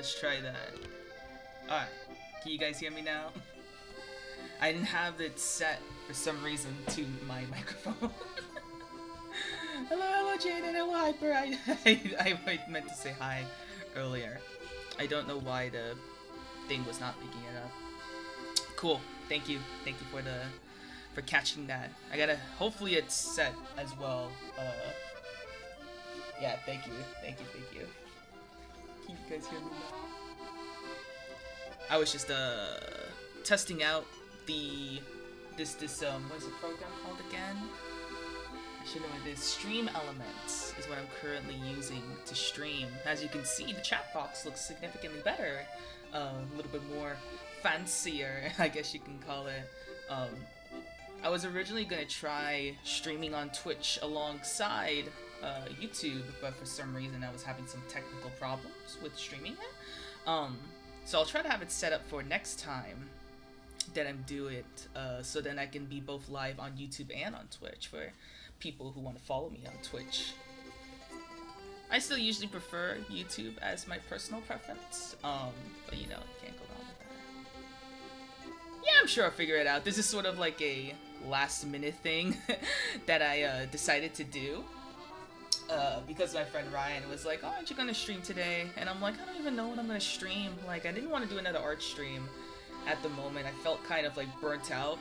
Let's try that. Alright, can you guys hear me now? I didn't have it set for some reason to my microphone. Hello, Jaden. Hello, Hyper. I meant to say hi earlier. I don't know why the thing was not picking it up. Cool. Thank you. Thank you for catching that. I gotta. Hopefully, it's set as well. Yeah. Thank you. Thank you. Thank you. Can you guys hear me now? I was just testing out this what is the program called again? I should know what it is. Stream Elements is what I'm currently using to stream. As you can see, the chat box looks significantly better. A little bit more fancier, I guess you can call it. I was originally gonna try streaming on Twitch alongside YouTube, but for some reason I was having some technical problems with streaming it. So I'll try to have it set up for next time that I'm doing it, so then I can be both live on YouTube and on Twitch for people who want to follow me on Twitch. I still usually prefer YouTube as my personal preference, but you know, can't go wrong with that. Yeah, I'm sure I'll figure it out. This is sort of like a last minute thing that I decided to do. Because my friend Ryan was like, oh, aren't you gonna stream today? And I'm like, I don't even know what I'm gonna stream. Like, I didn't want to do another art stream at the moment. I felt kind of like burnt out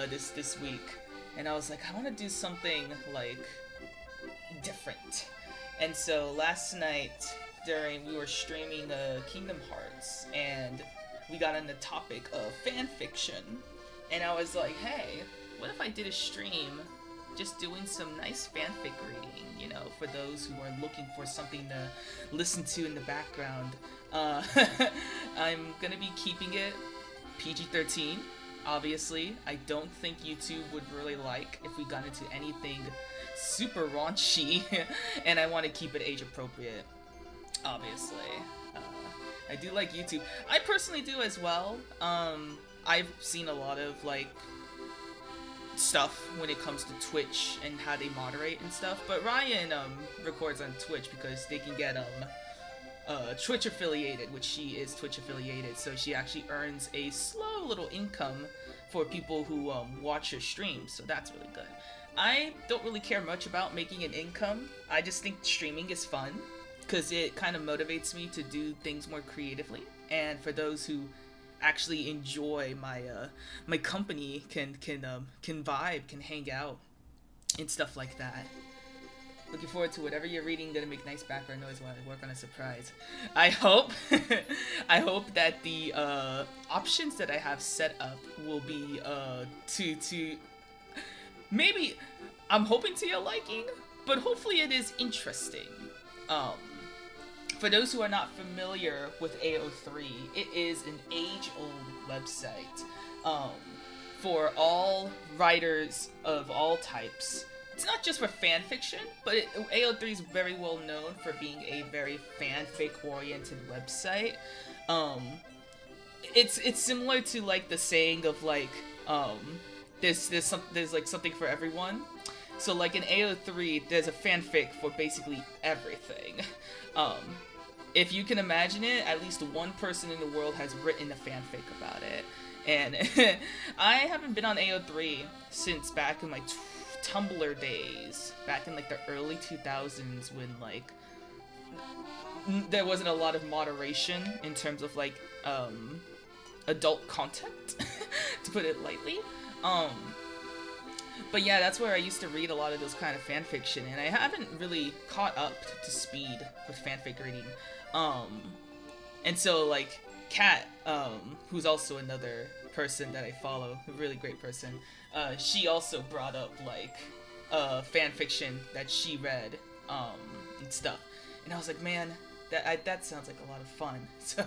this week. And I was like, I want to do something like different. And so last night we were streaming Kingdom Hearts, and we got on the topic of fan fiction. And I was like, hey, what if I did a stream just doing some nice fanfic reading, you know, for those who are looking for something to listen to in the background. I'm gonna be keeping it PG-13, obviously. I don't think YouTube would really like if we got into anything super raunchy, and I want to keep it age appropriate, obviously. I do like YouTube. I personally do as well. I've seen a lot of, like, stuff when it comes to Twitch and how they moderate and stuff, but Ryan records on Twitch because they can get Twitch affiliated, which she is Twitch affiliated, so she actually earns a slow little income for people who watch her streams, so that's really good. I don't really care much about making an income. I just think streaming is fun because it kind of motivates me to do things more creatively, and for those who actually enjoy my company can vibe, can hang out and stuff like that. Looking forward to whatever you're reading. Gonna make nice background noise while I work on a surprise. I hope I hope that the options that I have set up will be to maybe, I'm hoping to your liking, but hopefully it is interesting. For those who are not familiar with AO3, it is an age-old website for all writers of all types. It's not just for fan fiction, but AO3 is very well known for being a very fanfic-oriented website. It's similar to like the saying of like there's like something for everyone. So like in AO3, there's a fanfic for basically everything. If you can imagine it, at least one person in the world has written a fanfic about it. And I haven't been on AO3 since back in my Tumblr days, back in like the early 2000s when like there wasn't a lot of moderation in terms of like adult content, to put it lightly. But yeah, that's where I used to read a lot of those kind of fanfiction, and I haven't really caught up to speed with fanfic reading. And so like Kat, who's also another person that I follow, a really great person, she also brought up like fanfiction that she read and stuff, and I was like, man, that sounds like a lot of fun. So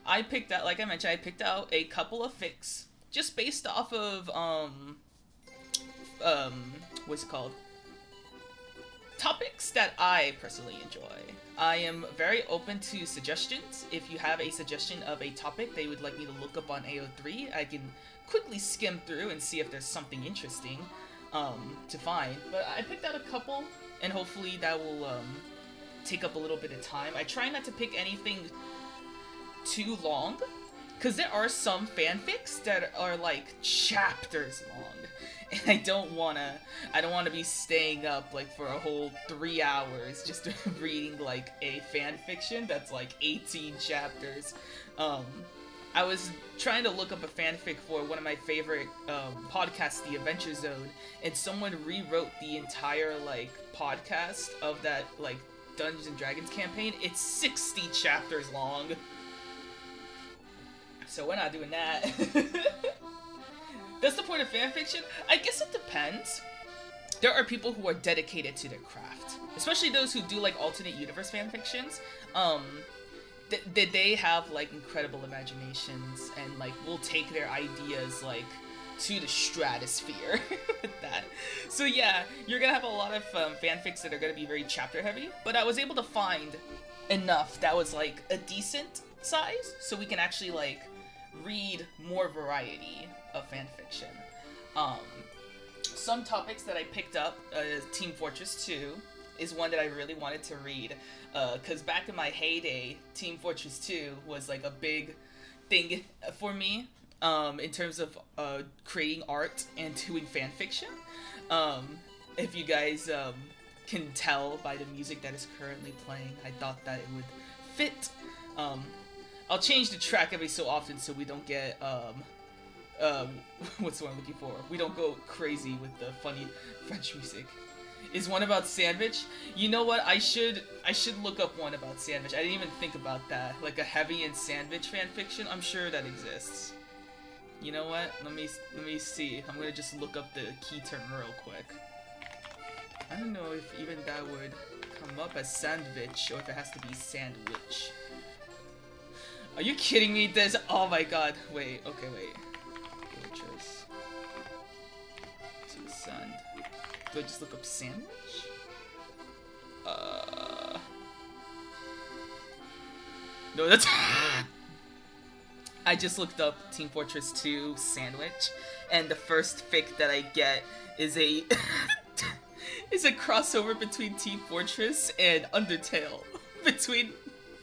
I picked out, like I mentioned, I picked out a couple of fics just based off of what's it called? Topics that I personally enjoy. I am very open to suggestions. If you have a suggestion of a topic that you would like me to look up on AO3, I can quickly skim through and see if there's something interesting to find. But I picked out a couple, and hopefully that will take up a little bit of time. I try not to pick anything too long, because there are some fanfics that are like chapters long, and I don't wanna be staying up like for a whole 3 hours just reading like a fanfiction that's like 18 chapters. I was trying to look up a fanfic for one of my favorite podcasts, The Adventure Zone, and someone rewrote the entire like podcast of that like Dungeons and Dragons campaign. It's 60 chapters long. So we're not doing that. That's the point of fanfiction? I guess it depends. There are people who are dedicated to their craft, especially those who do like alternate universe fanfictions. They have like incredible imaginations and like will take their ideas like to the stratosphere with that. So yeah, you're gonna have a lot of fanfics that are gonna be very chapter heavy, but I was able to find enough that was like a decent size so we can actually like read more variety of fanfiction. Some topics that I picked up, Team Fortress 2 is one that I really wanted to read, because back in my heyday, Team Fortress 2 was like a big thing for me, in terms of creating art and doing fanfiction. If you guys can tell by the music that is currently playing, I thought that it would fit. I'll change the track every so often so we don't get, what's the one I'm looking for? We don't go crazy with the funny French music. Is one about sandwich? You know what? I should look up one about sandwich. I didn't even think about that. Like a heavy and sandwich fanfiction. I'm sure that exists. You know what? Let me see. I'm gonna just look up the key term real quick. I don't know if even that would come up as sandwich or if it has to be sandwich. Are you kidding me? This. Oh my god. Wait. Okay. Wait. Fortress. To the sand. Do I just look up sandwich? No, that's... I just looked up Team Fortress 2 sandwich, and the first fic that I get is a... is a crossover between Team Fortress and Undertale. Between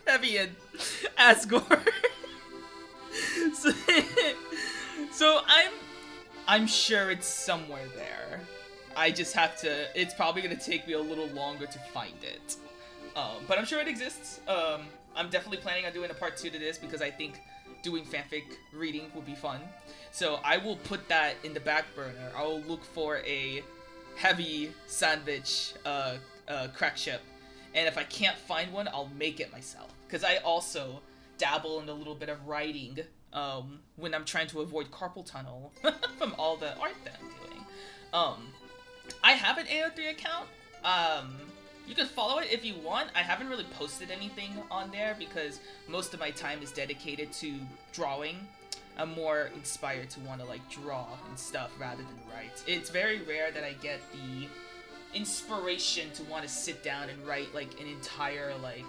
Heavy and Asgore. so I'm sure it's somewhere there. I just have to, it's probably going to take me a little longer to find it. But I'm sure it exists. I'm definitely planning on doing a part 2 to this because I think doing fanfic reading would be fun. So I will put that in the back burner. I will look for a heavy sandwich crack ship. And if I can't find one, I'll make it myself. Because I also dabble in a little bit of writing when I'm trying to avoid carpal tunnel from all the art that I'm doing. I have an AO3 account. You can follow it if you want. I haven't really posted anything on there because most of my time is dedicated to drawing. I'm more inspired to want to like draw and stuff rather than write. It's very rare that I get the inspiration to want to sit down and write like an entire like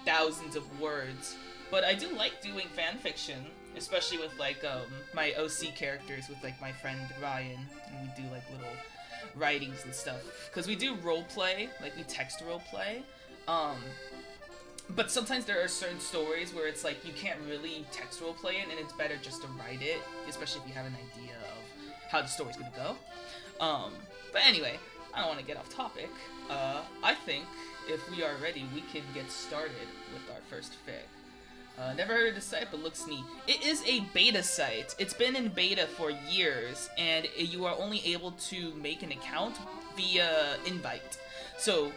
thousands of words. But I do like doing fan fiction, especially with like my OC characters with like my friend Ryan, and we do like little writings and stuff because we do role play, like we text role play. But sometimes there are certain stories where it's like you can't really text role play it, and it's better just to write it, especially if you have an idea of how the story's gonna go. But anyway, I don't want to get off topic. I think if we are ready, we can get started with our first fic. Never heard of the site, but looks neat. It is a beta site. It's been in beta for years, and you are only able to make an account via invite. So,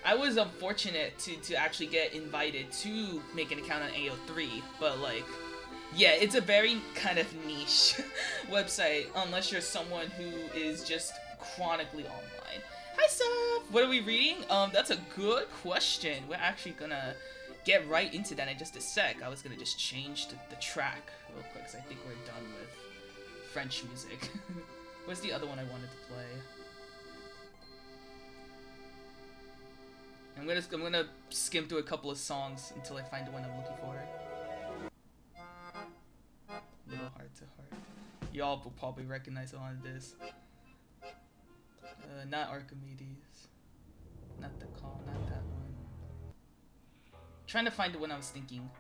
I was unfortunate to actually get invited to make an account on AO3, but like, yeah, it's a very kind of niche website, unless you're someone who is just chronically online. Hi, Seth! What are we reading? That's a good question. We're actually gonna get right into that in just a sec. I was gonna just change the track real quick, because I think we're done with French music. What's the other one I wanted to play? I'm gonna skim through a couple of songs until I find the one I'm looking for. Little Heart to Heart. Y'all will probably recognize a lot of this. Not Archimedes. Not the call, not that Trying to find the one I was thinking.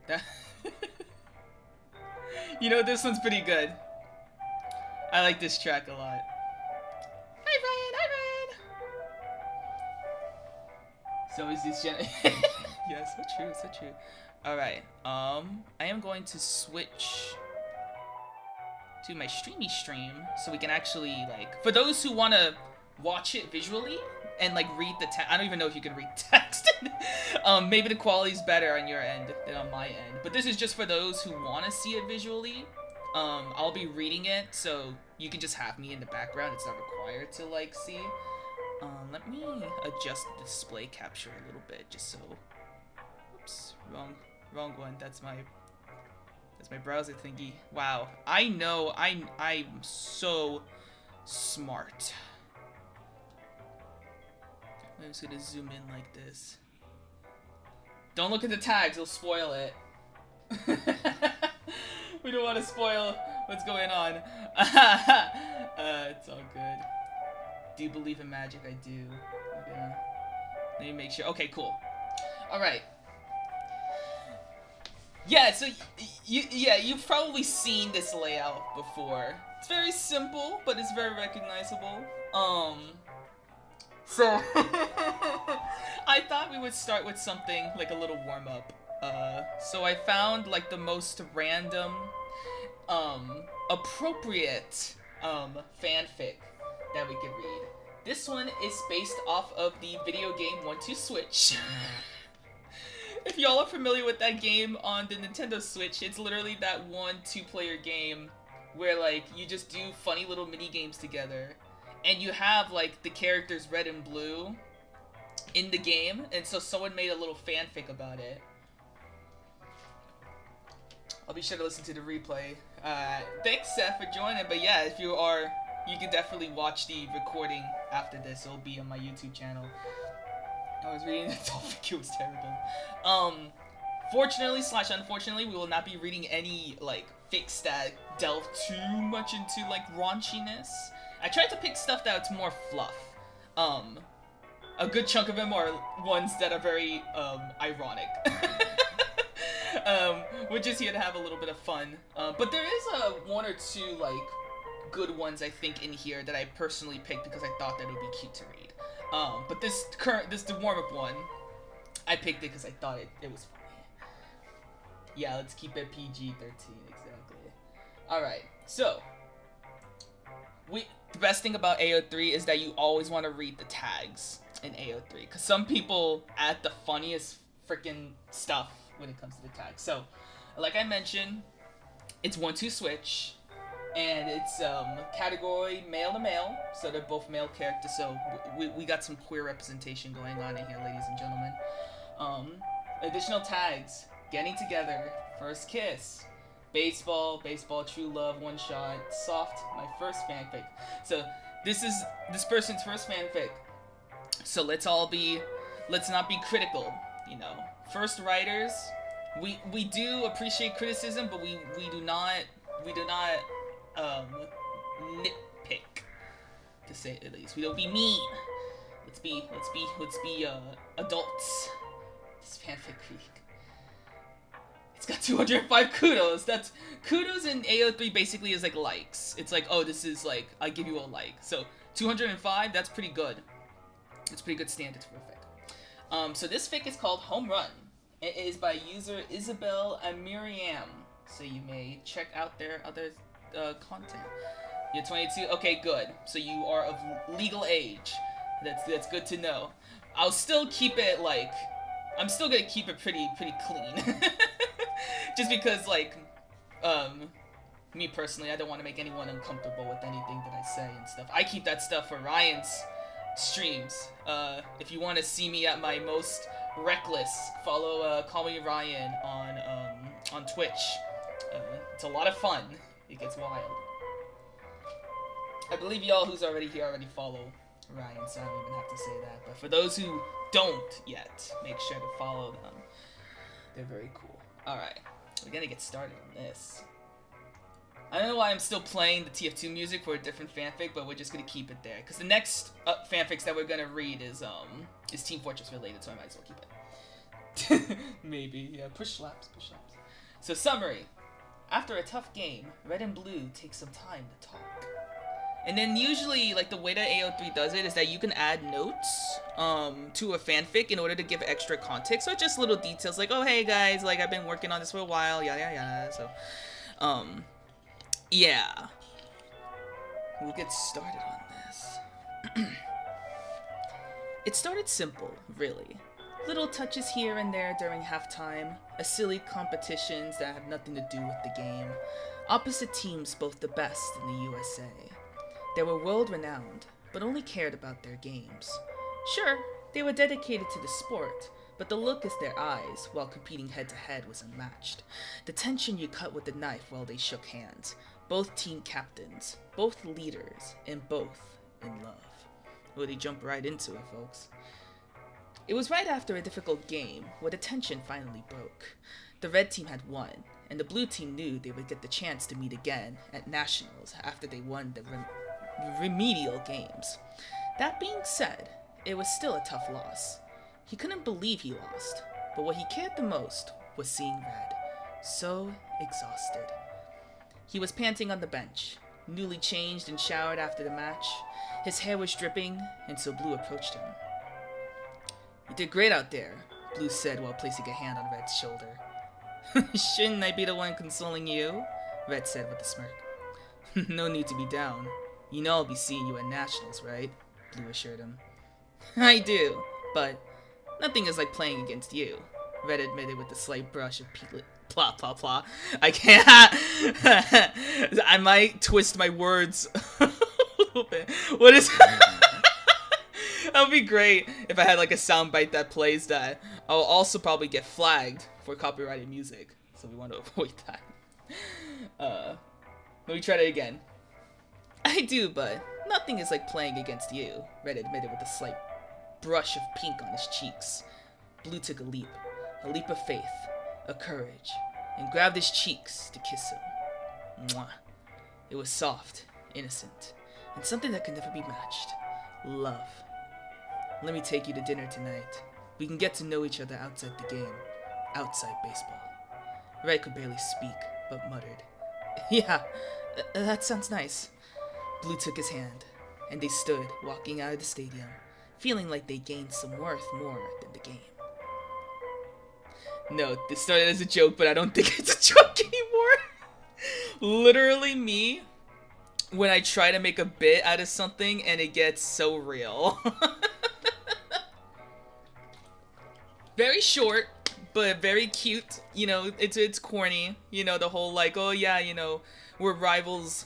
That you know, this one's pretty good. I like this track a lot. Hi Ryan, hi Ryan. So is this yeah, so true, so true. Alright, I am going to switch to my streamy stream so we can actually, like, for those who want to watch it visually and, like, read the text. I don't even know if you can read text. Maybe the quality's better on your end than on my end. But this is just for those who want to see it visually. I'll be reading it, so you can just have me in the background. It's not required to, like, see. Let me adjust the display capture a little bit, just so... Oops, wrong one. That's my browser thingy. Wow, I know, I'm so smart. I'm just gonna zoom in like this. Don't look at the tags, they'll spoil it. We don't want to spoil what's going on. It's all good. Do you believe in magic? I do. Okay. Let me make sure. Okay, cool. Alright. Yeah, so you've probably seen this layout before. It's very simple, but it's very recognizable. So I thought we would start with something like a little warm-up. So I found like the most random, appropriate, fanfic that we could read. This one is based off of the video game 1-2 Switch. If y'all are familiar with that game on the Nintendo Switch, it's literally that 1-2 player game where like you just do funny little mini games together, and you have like the characters Red and Blue in the game, and so someone made a little fanfic about it. I'll be sure to listen to the replay. Thanks Seth for joining, but yeah, if you are, you can definitely watch the recording after this. It'll be on my YouTube channel. I was reading it, I think it was terrible. Fortunately / unfortunately, we will not be reading any, like, fics that delve too much into, like, raunchiness. I tried to pick stuff that's more fluff. A good chunk of them are ones that are very, ironic. We're just here to have a little bit of fun. But there is, one or two, like, good ones, I think, in here that I personally picked because I thought that it would be cute to read. But the warm-up one, I picked it because I thought it was funny. Yeah, let's keep it PG-13, exactly. Alright, so, the best thing about AO3 is that you always want to read the tags in AO3, because some people add the funniest freaking stuff when it comes to the tags. So, like I mentioned, it's 1-2 Switch, and it's category male to male, so they're both male characters, so we got some queer representation going on in here, ladies and gentlemen. Additional tags: getting together, first kiss, baseball, true love, one shot, soft, my first fanfic. So this is this person's first fanfic, so let's not be critical, you know. First writers, we do appreciate criticism, but we do not nitpick, to say the least. We don't be mean. Let's be adults. This fanfic week. It's got 205 kudos. That's kudos in AO3 basically is like likes. It's like, oh, this is like, I give you a like. So 205, that's pretty good. It's pretty good standards for a fic. So this fic is called Home Run. It is by user Isabel and Miriam. So you may check out their other content. You're 22. Okay, good. So you are of legal age. That's good to know. I'll still keep it like, I'm still gonna keep it pretty clean. Just because, like, me personally, I don't want to make anyone uncomfortable with anything that I say and stuff. I keep that stuff for Ryan's streams. If you want to see me at my most reckless, follow Call Me Ryan on Twitch. It's a lot of fun. It gets wild. I believe y'all who's already here already follow Ryan, so I don't even have to say that. But for those who don't yet, make sure to follow them. They're very cool. Alright, we're gonna get started on this. I don't know why I'm still playing the TF2 music for a different fanfic, but we're just gonna keep it there. Because the next fanfics that we're gonna read is It's Team Fortress related, so I might as well keep it. Maybe, yeah. Push slaps, push slaps. So summary. After a tough game, Red and Blue take some time to talk. And then usually, like, the way that AO3 does it is that you can add notes to a fanfic in order to give extra context. So just little details like, oh, hey, guys, like, I've been working on this for a while, yada, yada, yada. So, yeah. We'll get started on this. It started simple, really. Little touches here and there during halftime, a silly competitions that have nothing to do with the game. Opposite teams both the best in the USA. They were world-renowned, but only cared about their games. Sure, they were dedicated to the sport, but the look in their eyes while competing head-to-head was unmatched. The tension you cut with the knife while they shook hands. Both team captains, both leaders, and both in love. Well, they jumped right into it, folks. It was right after a difficult game where the tension finally broke. The red team had won, and the blue team knew they would get the chance to meet again at Nationals after they won the remedial games. That being said, it was still a tough loss. He couldn't believe he lost, but what he cared the most was seeing red. So exhausted. He was panting on the bench, newly changed and showered after the match. His hair was dripping, and so Blue approached him. "You did great out there," Blue said while placing a hand on Red's shoulder. "Shouldn't I be the one consoling you?" Red said with a smirk. "No need to be down. You know I'll be seeing you at Nationals, right?" Blue assured him. "I do, but nothing is like playing against you," Red admitted with a slight brush of peaklet. Blah, blah, blah. I can't. I might twist my words a little bit. What is... That would be great if I had like a soundbite that plays that. I'll also probably get flagged for copyrighted music, so we want to avoid that. Let me try that again. "I do, but nothing is like playing against you," Red admitted with a slight brush of pink on his cheeks. Blue took a leap of faith, a courage, and grabbed his cheeks to kiss him. Mwah. It was soft, innocent, and something that could never be matched. Love. "Let me take you to dinner tonight. We can get to know each other outside the game. Outside baseball." Red could barely speak, but muttered, "Yeah, that sounds nice." Blue took his hand, and they stood, walking out of the stadium, feeling like they gained some worth more than the game. No, this started as a joke, but I don't think it's a joke anymore. Literally me, when I try to make a bit out of something and it gets so real. Very short, but very cute. You know, it's corny. You know, the whole like, oh yeah, you know, we're rivals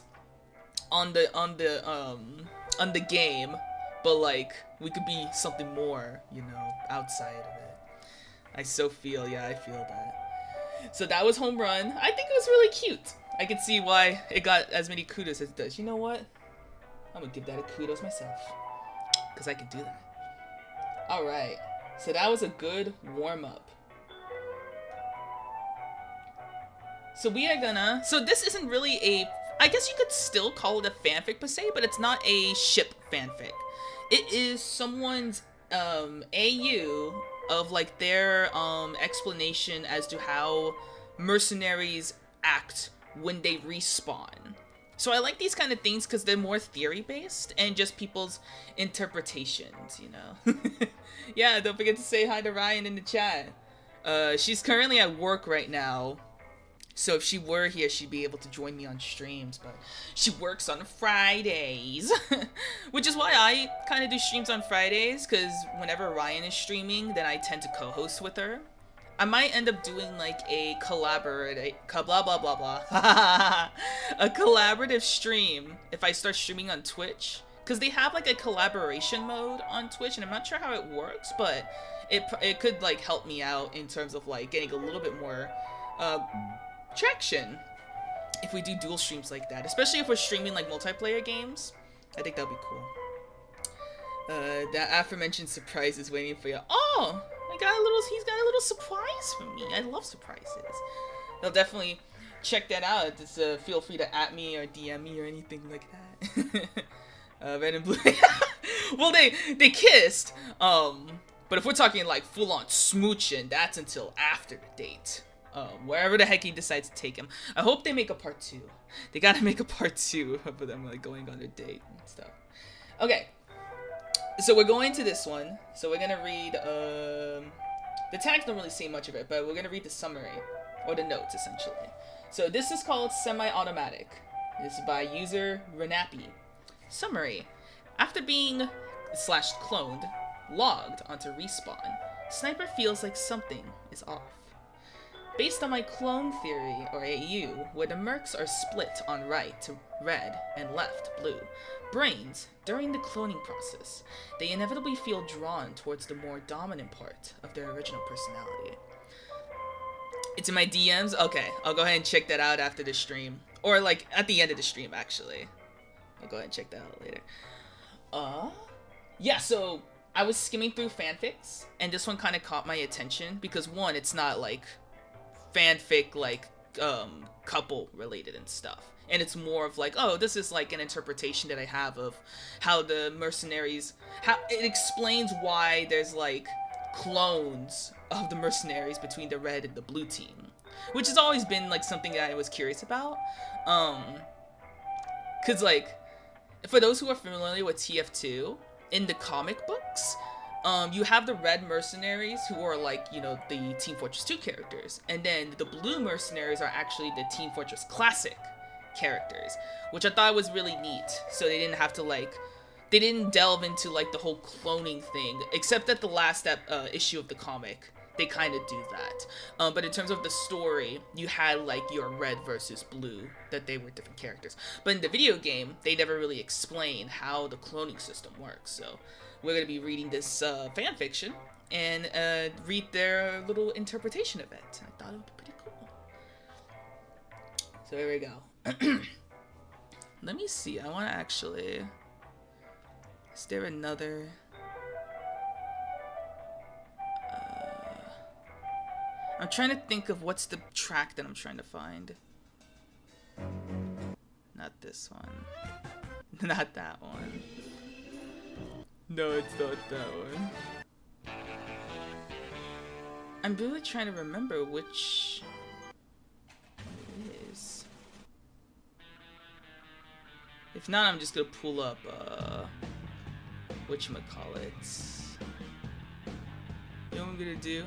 on the game, but like we could be something more, you know, outside of it. I feel that. So that was Home Run. I think it was really cute. I can see why it got as many kudos as it does. You know what? I'm gonna give that a kudos myself, because I can do that. Alright, so that was a good warm-up. So we are gonna... So this isn't really a... I guess you could still call it a fanfic per se, but it's not a ship fanfic. It is someone's AU of like their explanation as to how mercenaries act when they respawn. So I like these kind of things because they're more theory-based and just people's interpretations, you know? Yeah, don't forget to say hi to Ryan in the chat. She's currently at work right now, so if she were here, she'd be able to join me on streams, but she works on Fridays. Which is why I kind of do streams on Fridays, because whenever Ryan is streaming, then I tend to co-host with her. I might end up doing like a collaborative, blah blah blah blah, a collaborative stream if I start streaming on Twitch, because they have like a collaboration mode on Twitch, and I'm not sure how it works, but it could like help me out in terms of like getting a little bit more traction if we do dual streams like that, especially if we're streaming like multiplayer games. I think that'd be cool. That aforementioned surprise is waiting for you. Oh, he's got a little surprise for me. I love surprises. I'll definitely check that out. Just feel free to @ me or DM me or anything like that. Red and Blue. Well, they kissed. But if we're talking like full-on smooching, that's until after the date. Wherever the heck he decides to take him. I hope they make a part 2. They gotta make a part 2 of them like going on their date and stuff. Okay, so we're going to this one. So we're gonna read. The tags don't really say much of it, but we're gonna read the summary or the notes essentially. So this is called Semi-Automatic. This is by user Renappy. Summary: after being /cloned, logged onto Respawn, Sniper feels like something is off. Based on my clone theory, or AU, where the mercs are split on right to red and left blue, brains, during the cloning process, they inevitably feel drawn towards the more dominant part of their original personality. It's in my DMs? Okay, I'll go ahead and check that out after the stream. Or like, at the end of the stream, actually. I'll go ahead and check that out later. Yeah, so I was skimming through fanfics, and this one kind of caught my attention, because one, it's not like fanfic like couple related and stuff, and it's more of like, oh, this is like an interpretation that I have of how the mercenaries, how it explains why there's like clones of the mercenaries between the red and the blue team, which has always been like something that I was curious about, because like, for those who are familiar with TF2, in the comic books, you have the red mercenaries who are like, you know, the Team Fortress 2 characters. And then the blue mercenaries are actually the Team Fortress Classic characters, which I thought was really neat. So they didn't have to like, they didn't delve into like the whole cloning thing, except at the last issue of the comic. They kind of do that. But in terms of the story, you had like your red versus blue, that they were different characters. But in the video game, they never really explain how the cloning system works. So we're going to be reading this fan fiction and read their little interpretation of it. I thought it would be pretty cool. So here we go. Let me see. I want to actually... Is there another... I'm trying to think of what's the track that I'm trying to find. Not this one. Not that one. No, it's not that one. I'm really trying to remember which it is. If not, I'm just gonna pull up whatchamacallit. You know what I'm gonna do?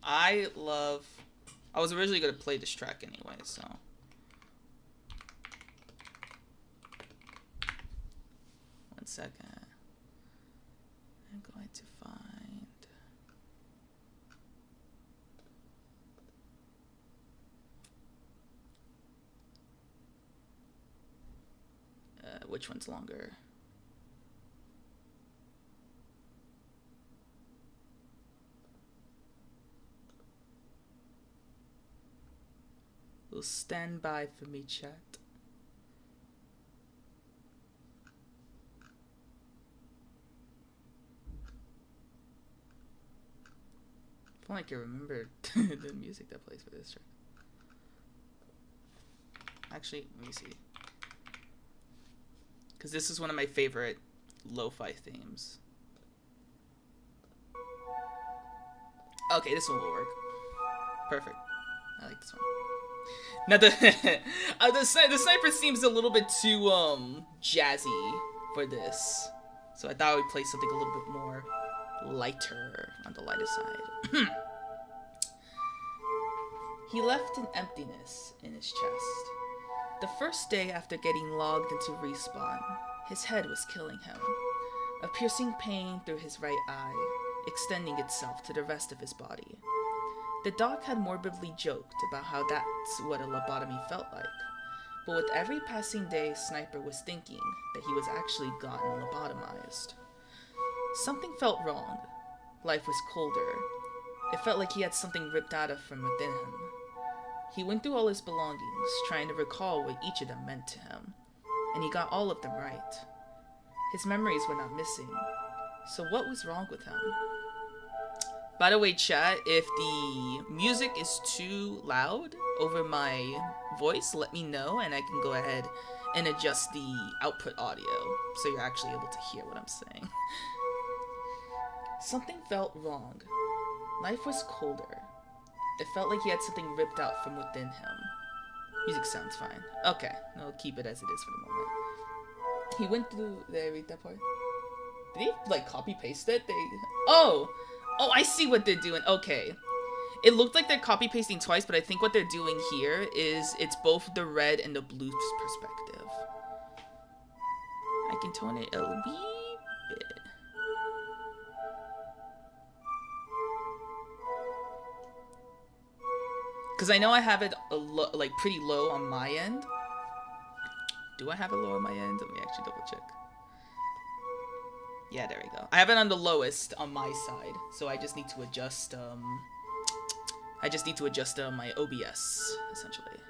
I was originally gonna play this track anyway, so. One second. I'm going to find. Which one's longer? Will stand by for me, chat. I feel like I remembered the music that plays for this track. Actually, let me see. Because this is one of my favorite lo-fi themes. Okay, this one will work. Perfect. I like this one. Now the sniper seems a little bit too jazzy for this, so I thought I would play something a little bit more lighter, on the lighter side. He left an emptiness in his chest. The first day after getting logged into Respawn, his head was killing him. A piercing pain through his right eye, extending itself to the rest of his body. The doc had morbidly joked about how that's what a lobotomy felt like, but with every passing day, Sniper was thinking that he was actually gotten lobotomized. Something felt wrong. Life was colder. It felt like he had something ripped out of from within him. He went through all his belongings, trying to recall what each of them meant to him, and he got all of them right. His memories were not missing. So what was wrong with him? By the way, chat, if the music is too loud over my voice, let me know and I can go ahead and adjust the output audio so you're actually able to hear what I'm saying. Something felt wrong. Life was colder. It felt like he had something ripped out from within him. Music sounds fine. Okay, I'll keep it as it is for the moment. He went through... Did I read that part? Did he, like, copy-paste it? Oh! Oh, I see what they're doing. Okay. It looked like they're copy-pasting twice, but I think what they're doing here is it's both the red and the blue perspective. I can tone it a wee bit. Because I know I have it like pretty low on my end. Do I have it low on my end? Let me actually double check. Yeah, there we go. I have it on the lowest on my side, so I just need to adjust. My OBS essentially.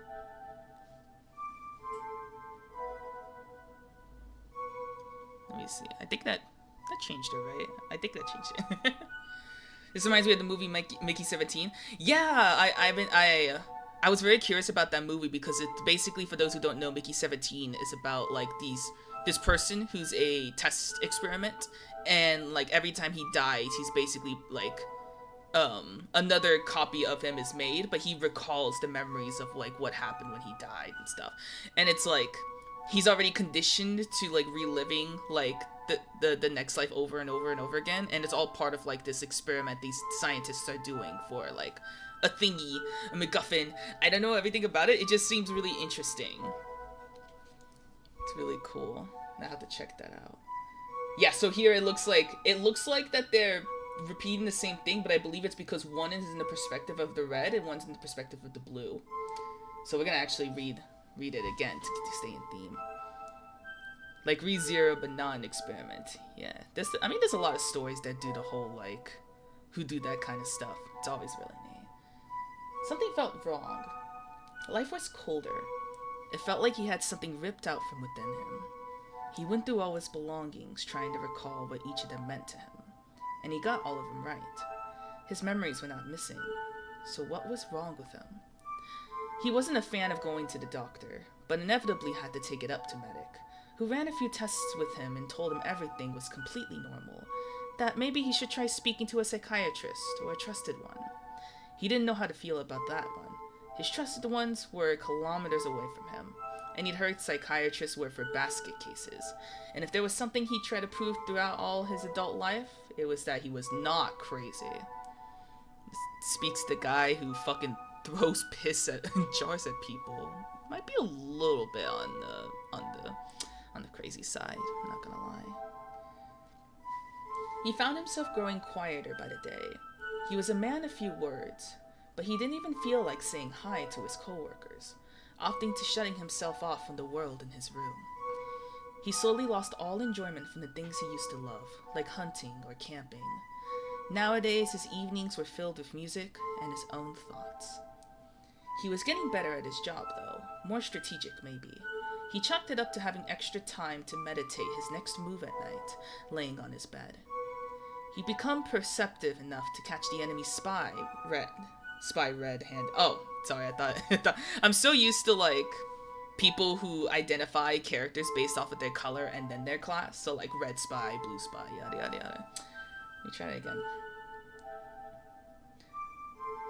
Let me see. I think that changed it, right? I think that changed it. This reminds me of the movie Mickey 17. Yeah, I was very curious about that movie because it's basically, for those who don't know, Mickey 17 is about like this person who's a test experiment, and like every time he dies, he's basically like another copy of him is made, but he recalls the memories of like what happened when he died and stuff. And it's like he's already conditioned to like reliving like the next life over and over and over again, and it's all part of like this experiment these scientists are doing for like a thingy, a MacGuffin. I don't know everything about it. It just seems really interesting. It's really cool. I have to check that out. Yeah, so here it looks like that they're repeating the same thing, but I believe it's because one is in the perspective of the red and one's in the perspective of the blue. So we're gonna actually read it again to stay in theme. Like ReZero but non-experiment. Yeah, there's a lot of stories that do the whole like who do that kind of stuff. It's always really neat. Something felt wrong. Life was colder. It felt like he had something ripped out from within him. He went through all his belongings, trying to recall what each of them meant to him. And he got all of them right. His memories were not missing. So what was wrong with him? He wasn't a fan of going to the doctor, but inevitably had to take it up to Medic, who ran a few tests with him and told him everything was completely normal, that maybe he should try speaking to a psychiatrist or a trusted one. He didn't know how to feel about that one. His trusted ones were kilometers away from him, and he'd heard psychiatrists were for basket cases, and if there was something he tried to prove throughout all his adult life, it was that he was not crazy. This speaks the guy who fucking throws piss at jars at people. Might be a little bit on the crazy side, I'm not gonna lie. He found himself growing quieter by the day. He was a man of few words, but he didn't even feel like saying hi to his coworkers, opting to shutting himself off from the world in his room. He slowly lost all enjoyment from the things he used to love, like hunting or camping. Nowadays, his evenings were filled with music and his own thoughts. He was getting better at his job, though, more strategic maybe. He chalked it up to having extra time to meditate his next move at night, laying on his bed. He'd become perceptive enough to catch the enemy spy red hand. Oh, sorry, I thought I'm so used to like people who identify characters based off of their color and then their class. So like red spy, blue spy, yada yada yada. Let me try it again.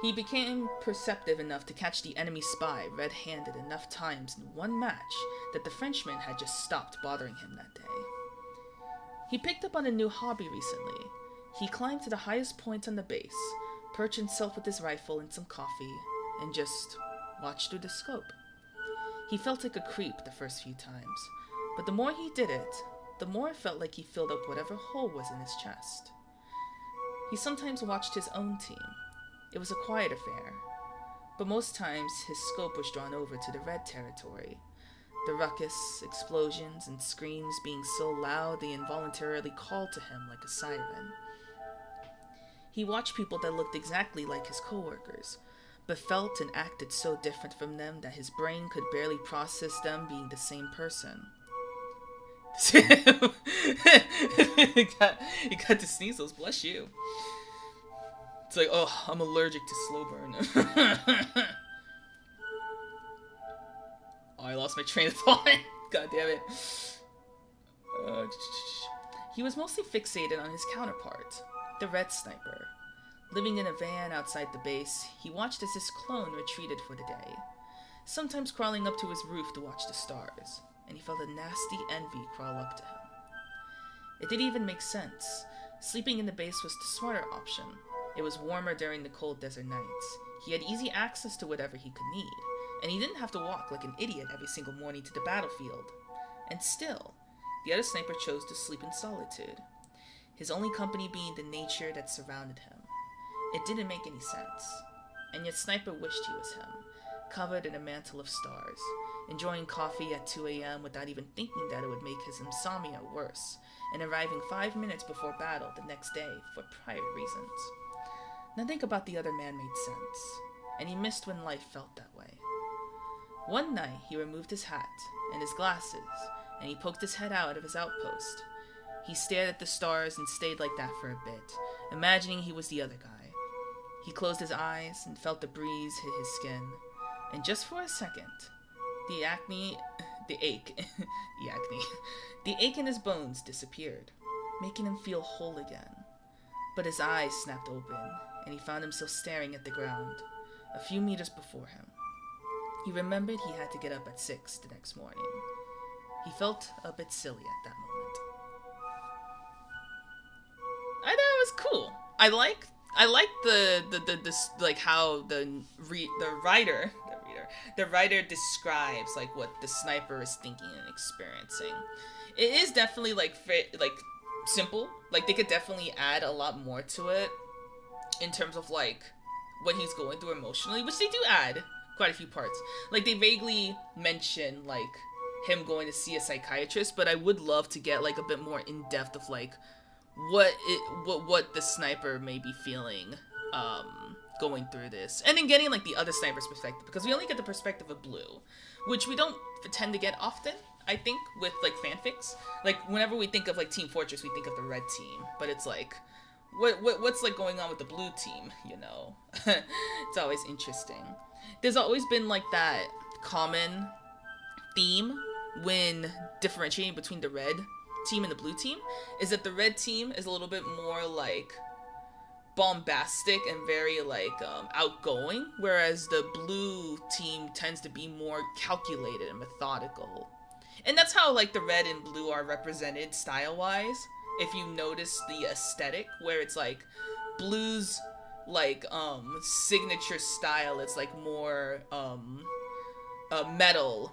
He became perceptive enough to catch the enemy spy red-handed enough times in one match that the Frenchman had just stopped bothering him that day. He picked up on a new hobby recently. He climbed to the highest point on the base, perched himself with his rifle and some coffee, and just watched through the scope. He felt like a creep the first few times, but the more he did it, the more it felt like he filled up whatever hole was in his chest. He sometimes watched his own team. It was a quiet affair, but most times his scope was drawn over to the red territory, the ruckus, explosions, and screams being so loud they involuntarily called to him like a siren. He watched people that looked exactly like his coworkers, but felt and acted so different from them that his brain could barely process them being the same person. You got the sneezels, bless you. It's like, oh, I'm allergic to slow burn. Oh, I lost my train of thought. God damn it. He was mostly fixated on his counterpart, The Red Sniper. Living in a van outside the base, he watched as his clone retreated for the day, sometimes crawling up to his roof to watch the stars, and he felt a nasty envy crawl up to him. It didn't even make sense. Sleeping in the base was the smarter option. It was warmer during the cold desert nights. He had easy access to whatever he could need, and he didn't have to walk like an idiot every single morning to the battlefield. And still, the other sniper chose to sleep in solitude, his only company being the nature that surrounded him. It didn't make any sense, and yet Sniper wished he was him, covered in a mantle of stars, enjoying coffee at 2 a.m. without even thinking that it would make his insomnia worse, and arriving 5 minutes before battle the next day for private reasons. Nothing about the other man made sense, and he missed when life felt that way. One night, he removed his hat and his glasses, and he poked his head out of his outpost. He stared at the stars and stayed like that for a bit, imagining he was the other guy. He closed his eyes and felt the breeze hit his skin, and just for a second, the ache in his bones disappeared, making him feel whole again. But his eyes snapped open, and he found himself staring at the ground, a few meters before him. He remembered he had to get up at 6 the next morning. He felt a bit silly at that moment. I thought it was cool. I like how the writer describes like what the sniper is thinking and experiencing. It is definitely like simple. Like they could definitely add a lot more to it in terms of like what he's going through emotionally, which they do add quite a few parts. Like they vaguely mention like him going to see a psychiatrist, but I would love to get like a bit more in depth of like what the sniper may be feeling going through this, and then getting like the other sniper's perspective, because we only get the perspective of Blue, which we don't tend to get often, I think, with like fanfics. Like whenever we think of like Team Fortress, we think of the red team, but it's like what's like going on with the blue team, you know? It's always interesting. There's always been like that common theme when differentiating between the red team and the blue team, is that the red team is a little bit more like bombastic and very like outgoing, whereas the blue team tends to be more calculated and methodical. And that's how like the red and blue are represented style wise. If you notice the aesthetic, where it's like blue's like signature style, it's like more metal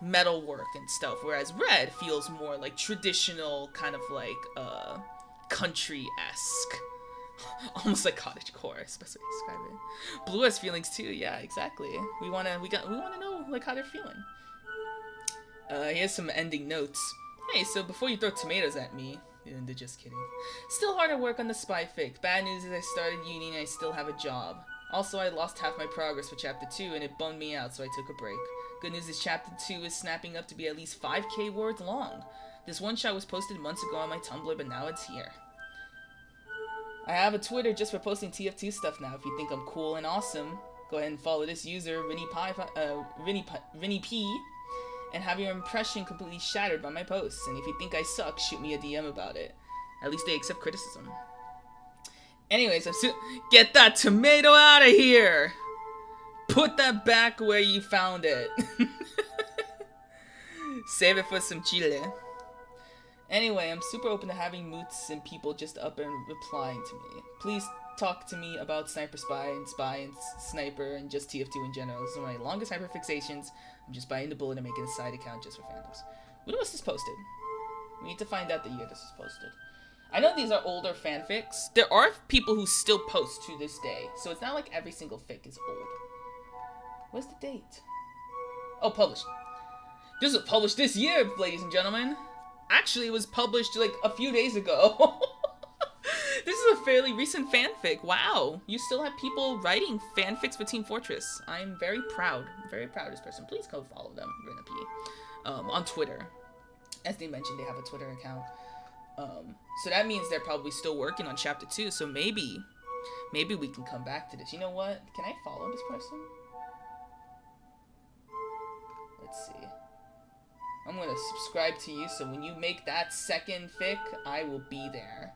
work and stuff, whereas red feels more like traditional, kind of like country-esque, almost like cottagecore, especially describe it. Blue has feelings too, yeah, exactly. We wanna know like how they're feeling. Here's some ending notes. Hey, so before you throw tomatoes at me, and they're just kidding. Still hard at work on the spy fic. Bad news is I started uni and I still have a job. Also, I lost half my progress for chapter 2 and it bummed me out, so I took a break. Good news is chapter 2 is snapping up to be at least 5k words long. This one shot was posted months ago on my Tumblr, but now it's here. I have a Twitter just for posting TF2 stuff now. If you think I'm cool and awesome, go ahead and follow this user, Vinny P, and have your impression completely shattered by my posts. And if you think I suck, shoot me a DM about it. At least they accept criticism. Anyways, get that tomato out of here! Put that back where you found it. Save it for some chile. Anyway, I'm super open to having moots and people just up and replying to me. Please talk to me about Sniper Spy and Sniper and just TF2 in general. This is one of my longest hyper fixations. I'm just buying the bullet and making a side account just for fandoms. When was this posted? We need to find out the year this was posted. I know these are older fanfics. There are people who still post to this day, so it's not like every single fic is old. What's the date? Oh, published. This was published this year, ladies and gentlemen. Actually, it was published like a few days ago. This is a fairly recent fanfic. Wow, you still have people writing fanfics for Team Fortress. I'm very proud of this person. Please go follow them, Rina P, on Twitter. As they mentioned, they have a Twitter account. So that means they're probably still working on chapter 2. So maybe we can come back to this. You know what? Can I follow this person? Let's see. I'm gonna subscribe to you, so when you make that second fic, I will be there.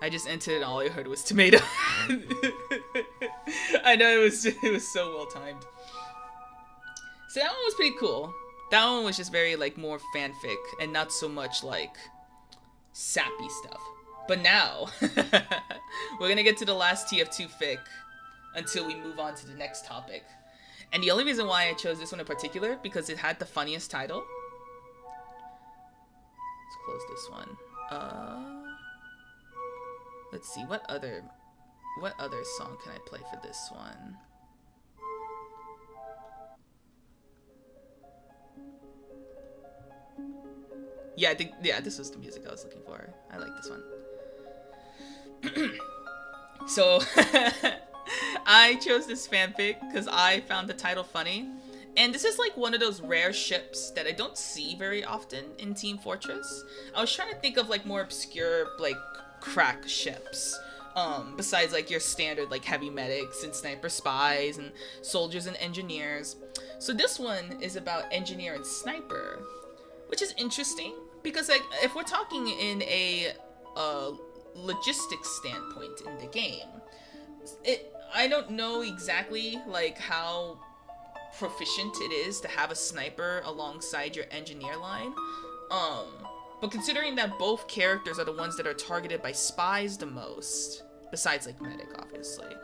I just entered and all I heard was tomato. I know it was so well timed. So that one was pretty cool. That one was just very like more fanfic and not so much like sappy stuff. But now we're gonna get to the last TF2 fic until we move on to the next topic. And the only reason why I chose this one in particular because it had the funniest title. Let's close this one. Let's see, what other song can I play for this one? Yeah, I think this was the music I was looking for. I like this one. So I chose this fanfic because I found the title funny. And this is like one of those rare ships that I don't see very often in Team Fortress. I was trying to think of like more obscure like crack ships. Besides like your standard like heavy medics and sniper spies and soldiers and engineers. So this one is about engineer and sniper, which is interesting because like if we're talking in a logistics standpoint in the game, I don't know exactly like how proficient it is to have a sniper alongside your engineer line. But considering that both characters are the ones that are targeted by spies the most, besides like medic obviously,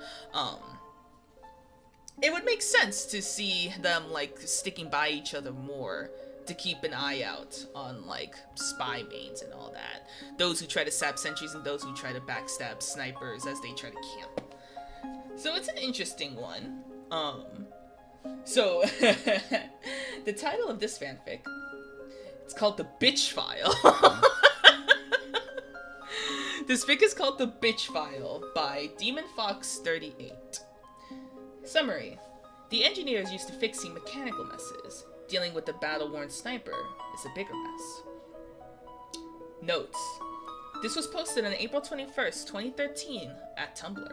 it would make sense to see them like sticking by each other more to keep an eye out on like spy mains and all that. Those who try to sap sentries and those who try to backstab snipers as they try to camp. So it's an interesting one. So the title of this fanfic, it's called The Bitch File. This fic is called The Bitch File by Demon Fox 38. Summary. The engineers used to fixing mechanical messes. Dealing with the battle-worn sniper is a bigger mess. Notes. This was posted on April 21st, 2013 at Tumblr.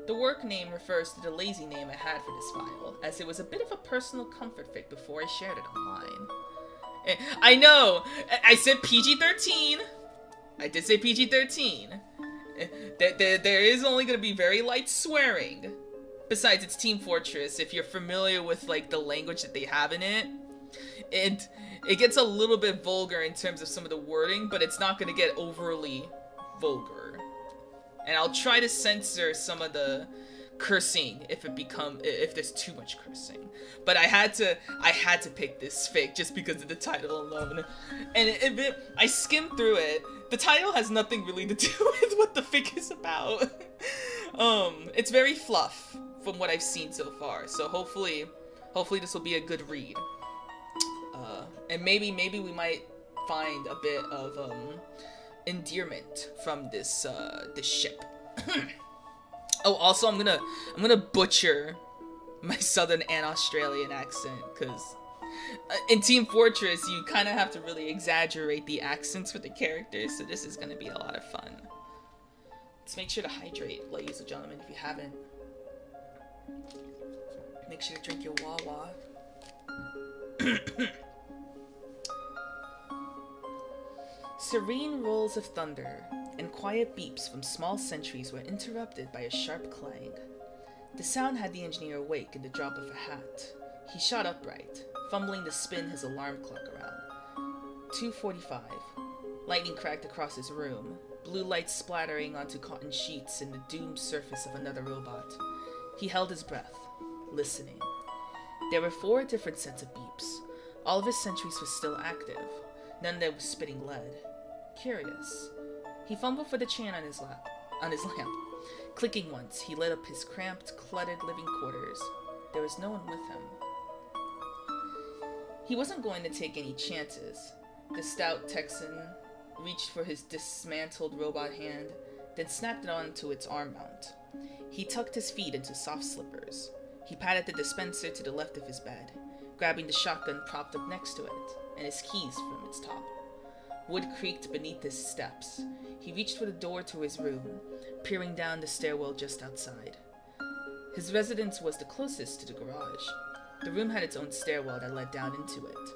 The work name refers to the lazy name I had for this file, as it was a bit of a personal comfort fic before I shared it online. I know! I said PG-13! I did say PG-13. There is only going to be very light swearing. Besides, it's Team Fortress. If you're familiar with like the language that they have in it, it gets a little bit vulgar in terms of some of the wording, but it's not going to get overly vulgar. And I'll try to censor some of the cursing if there's too much cursing. But I had to pick this fic just because of the title alone. And I skimmed through it. The title has nothing really to do with what the fic is about. It's very fluff from what I've seen so far. So hopefully this will be a good read. And maybe we might find a bit of endearment from this ship. Oh, also I'm gonna butcher my Southern and Australian accent because in Team Fortress you kind of have to really exaggerate the accents for the characters. So this is gonna be a lot of fun. Let's make sure to hydrate, ladies and gentlemen, if you haven't. Make sure to drink your Wawa. Serene rolls of thunder and quiet beeps from small sentries were interrupted by a sharp clang. The sound had the engineer awake in the drop of a hat. He shot upright, fumbling to spin his alarm clock around. 2:45. Lightning cracked across his room, blue light splattering onto cotton sheets and the doomed surface of another robot. He held his breath, listening. There were 4 different sets of beeps. All of his sentries were still active. None that was spitting lead. Curious. He fumbled for the chain on his lamp. Clicking once, he lit up his cramped, cluttered living quarters. There was no one with him. He wasn't going to take any chances. The stout Texan reached for his dismantled robot hand, then snapped it onto its arm mount. He tucked his feet into soft slippers. He patted the dispenser to the left of his bed, grabbing the shotgun propped up next to it, and his keys from its top. Wood creaked beneath his steps. He reached for the door to his room, peering down the stairwell just outside. His residence was the closest to the garage. The room had its own stairwell that led down into it.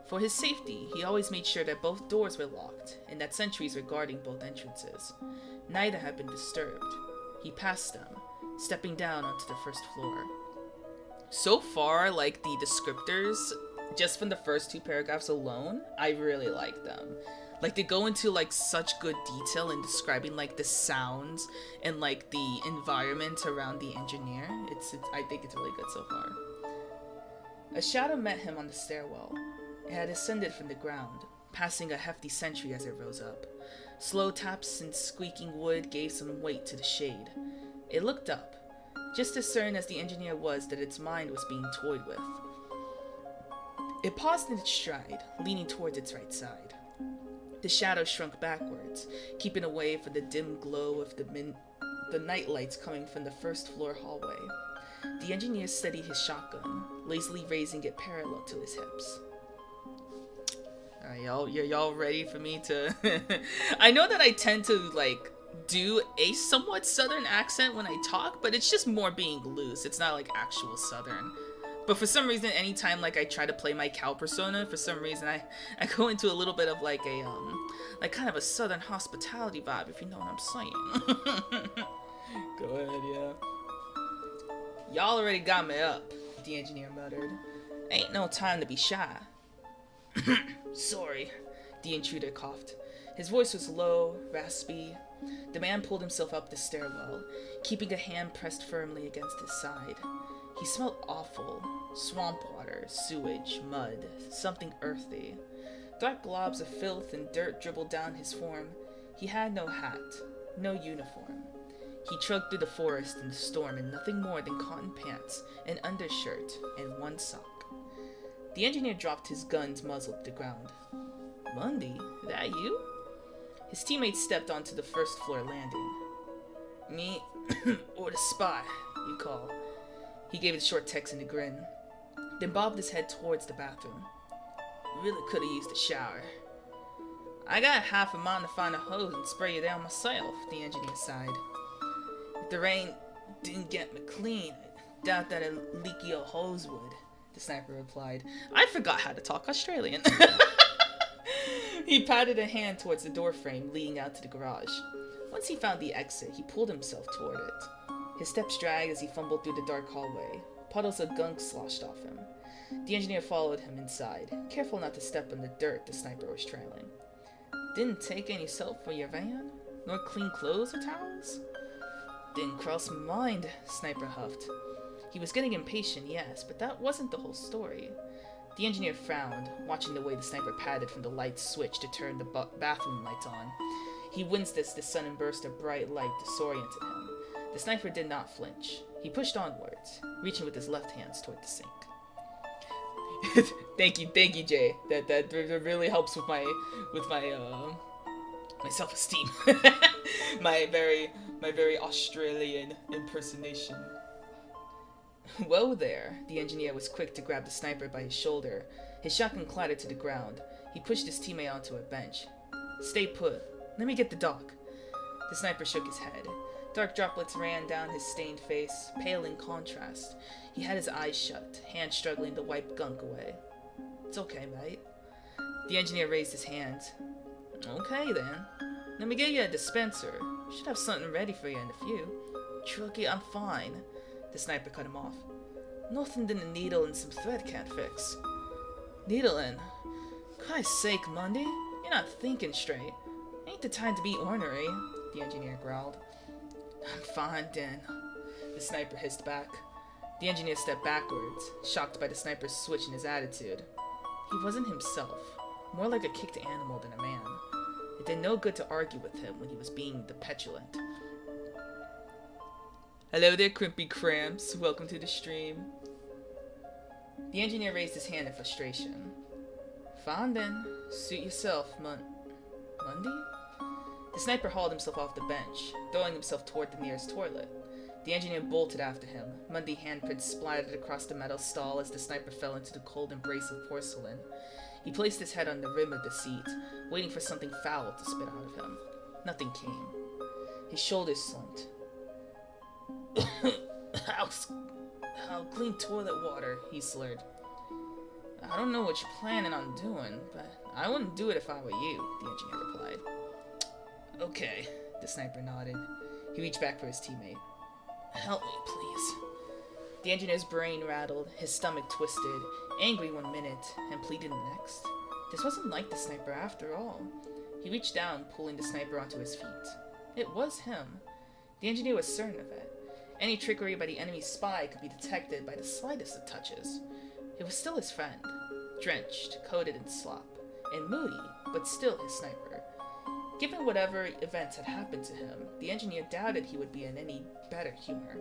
For his safety, he always made sure that both doors were locked and that sentries were guarding both entrances. Neither had been disturbed. He passed them, stepping down onto the first floor. So far, like, the descriptors, just from the first 2 paragraphs alone, I really like them. Like, they go into, like, such good detail in describing, like, the sounds and, like, the environment around the engineer. I think it's really good so far. A shadow met him on the stairwell. It had ascended from the ground, passing a hefty sentry as it rose up. Slow taps and squeaking wood gave some weight to the shade. It looked up, just as certain as the engineer was that its mind was being toyed with. It paused in its stride, leaning towards its right side. The shadow shrunk backwards, keeping away from the dim glow of the night lights coming from the first floor hallway. The engineer steadied his shotgun, lazily raising it parallel to his hips. Y'all ready for me to... I know that I tend to, like, do a somewhat southern accent when I talk, but it's just more being loose. It's not, like, actual southern. But for some reason, anytime, like, I try to play my cow persona, for some reason, I go into a little bit of, like, a, like, kind of a southern hospitality vibe, if you know what I'm saying. Go ahead, yeah. Y'all already got me up, the engineer muttered. Ain't no time to be shy. Sorry, the intruder coughed. His voice was low, raspy. The man pulled himself up the stairwell, keeping a hand pressed firmly against his side. He smelled awful. Swamp water, sewage, mud, something earthy. Dark globs of filth and dirt dribbled down his form. He had no hat, no uniform. He trudged through the forest in the storm in nothing more than cotton pants, an undershirt, and 1 sock. The engineer dropped his gun's muzzle to the ground. Mundy, that you? His teammate stepped onto the first floor landing. Me, or the spy, you call. He gave it a short Texan a grin, then bobbed his head towards the bathroom. Really could have used a shower. I got half a mind to find a hose and spray you down myself, the engineer sighed. If the rain didn't get me clean, I doubt that a leaky old hose would, the sniper replied. I forgot how to talk Australian. He patted a hand towards the doorframe leading out to the garage. Once he found the exit, he pulled himself toward it. His steps dragged as he fumbled through the dark hallway. Puddles of gunk sloshed off him. The engineer followed him inside, careful not to step in the dirt the sniper was trailing. Didn't take any soap for your van? Nor clean clothes or towels? Didn't cross my mind, Sniper huffed. He was getting impatient, yes, but that wasn't the whole story. The engineer frowned, watching the way the sniper padded from the light switch to turn the bathroom lights on. He winced as the sudden burst of bright light disoriented him. The sniper did not flinch. He pushed onwards, reaching with his left hands toward the sink. Thank you, Jay. That really helps with my self-esteem. my very Australian impersonation. Whoa there. The engineer was quick to grab the sniper by his shoulder. His shotgun clattered to the ground. He pushed his teammate onto a bench. Stay put. Let me get the doc. The sniper shook his head. Dark droplets ran down his stained face, pale in contrast. He had his eyes shut, hands struggling to wipe gunk away. It's okay, mate. The engineer raised his hands. Okay, then. Let me get you a dispenser. Should have something ready for you in a few. Trucky, I'm fine. The sniper cut him off. Nothing than a needle and some thread can't fix. Needle and... Christ's sake, Mundy. You're not thinking straight. Ain't the time to be ornery, the engineer growled. I'm fine, then. The sniper hissed back. The engineer stepped backwards, shocked by the sniper's switch in his attitude. He wasn't himself, more like a kicked animal than a man. It did no good to argue with him when he was being the petulant. Hello there, Crimpy Cramps. Welcome to the stream. The engineer raised his hand in frustration. Fine then. Suit yourself, Mundy? The sniper hauled himself off the bench, throwing himself toward the nearest toilet. The engineer bolted after him. Mundy handprints splattered across the metal stall as the sniper fell into the cold embrace of porcelain. He placed his head on the rim of the seat, waiting for something foul to spit out of him. Nothing came. His shoulders slumped. How clean toilet water, he slurred. I don't know what you're planning on doing, but I wouldn't do it if I were you, the engineer replied. Okay, The sniper nodded. He reached back for his teammate. Help me, please. The engineer's brain rattled, his stomach twisted, angry one minute, and pleaded the next. This wasn't like the sniper after all. He reached down, pulling the sniper onto his feet. It was him. The engineer was certain of it. Any trickery by the enemy spy could be detected by the slightest of touches. It was still his friend, drenched, coated in slop, and moody, but still his sniper. Given whatever events had happened to him, the engineer doubted he would be in any better humor.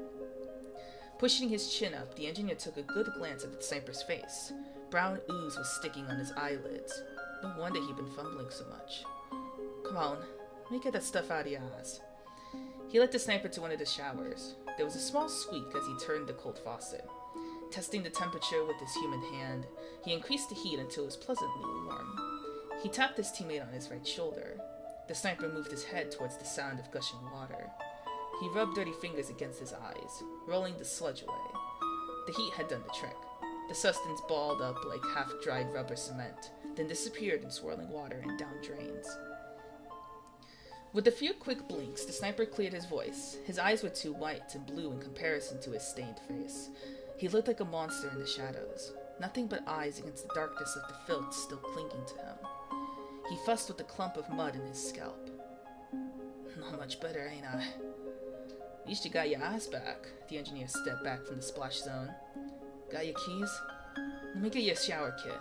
Pushing his chin up, the engineer took a good glance at the sniper's face. Brown ooze was sticking on his eyelids. No wonder he'd been fumbling so much. Come on, let me get that stuff out of your eyes. He led the sniper to one of the showers. There was a small squeak as he turned the cold faucet. Testing the temperature with his human hand, he increased the heat until it was pleasantly warm. He tapped his teammate on his right shoulder. The sniper moved his head towards the sound of gushing water. He rubbed dirty fingers against his eyes, rolling the sludge away. The heat had done the trick. The substance balled up like half-dried rubber cement, then disappeared in swirling water and down drains. With a few quick blinks, the sniper cleared his voice. His eyes were too white and blue in comparison to his stained face. He looked like a monster in the shadows, nothing but eyes against the darkness of the filth still clinging to him. He fussed with a clump of mud in his scalp. Not much better, ain't I? At least you got your eyes back. The engineer stepped back from the splash zone. Got your keys? Let me get you a shower kit.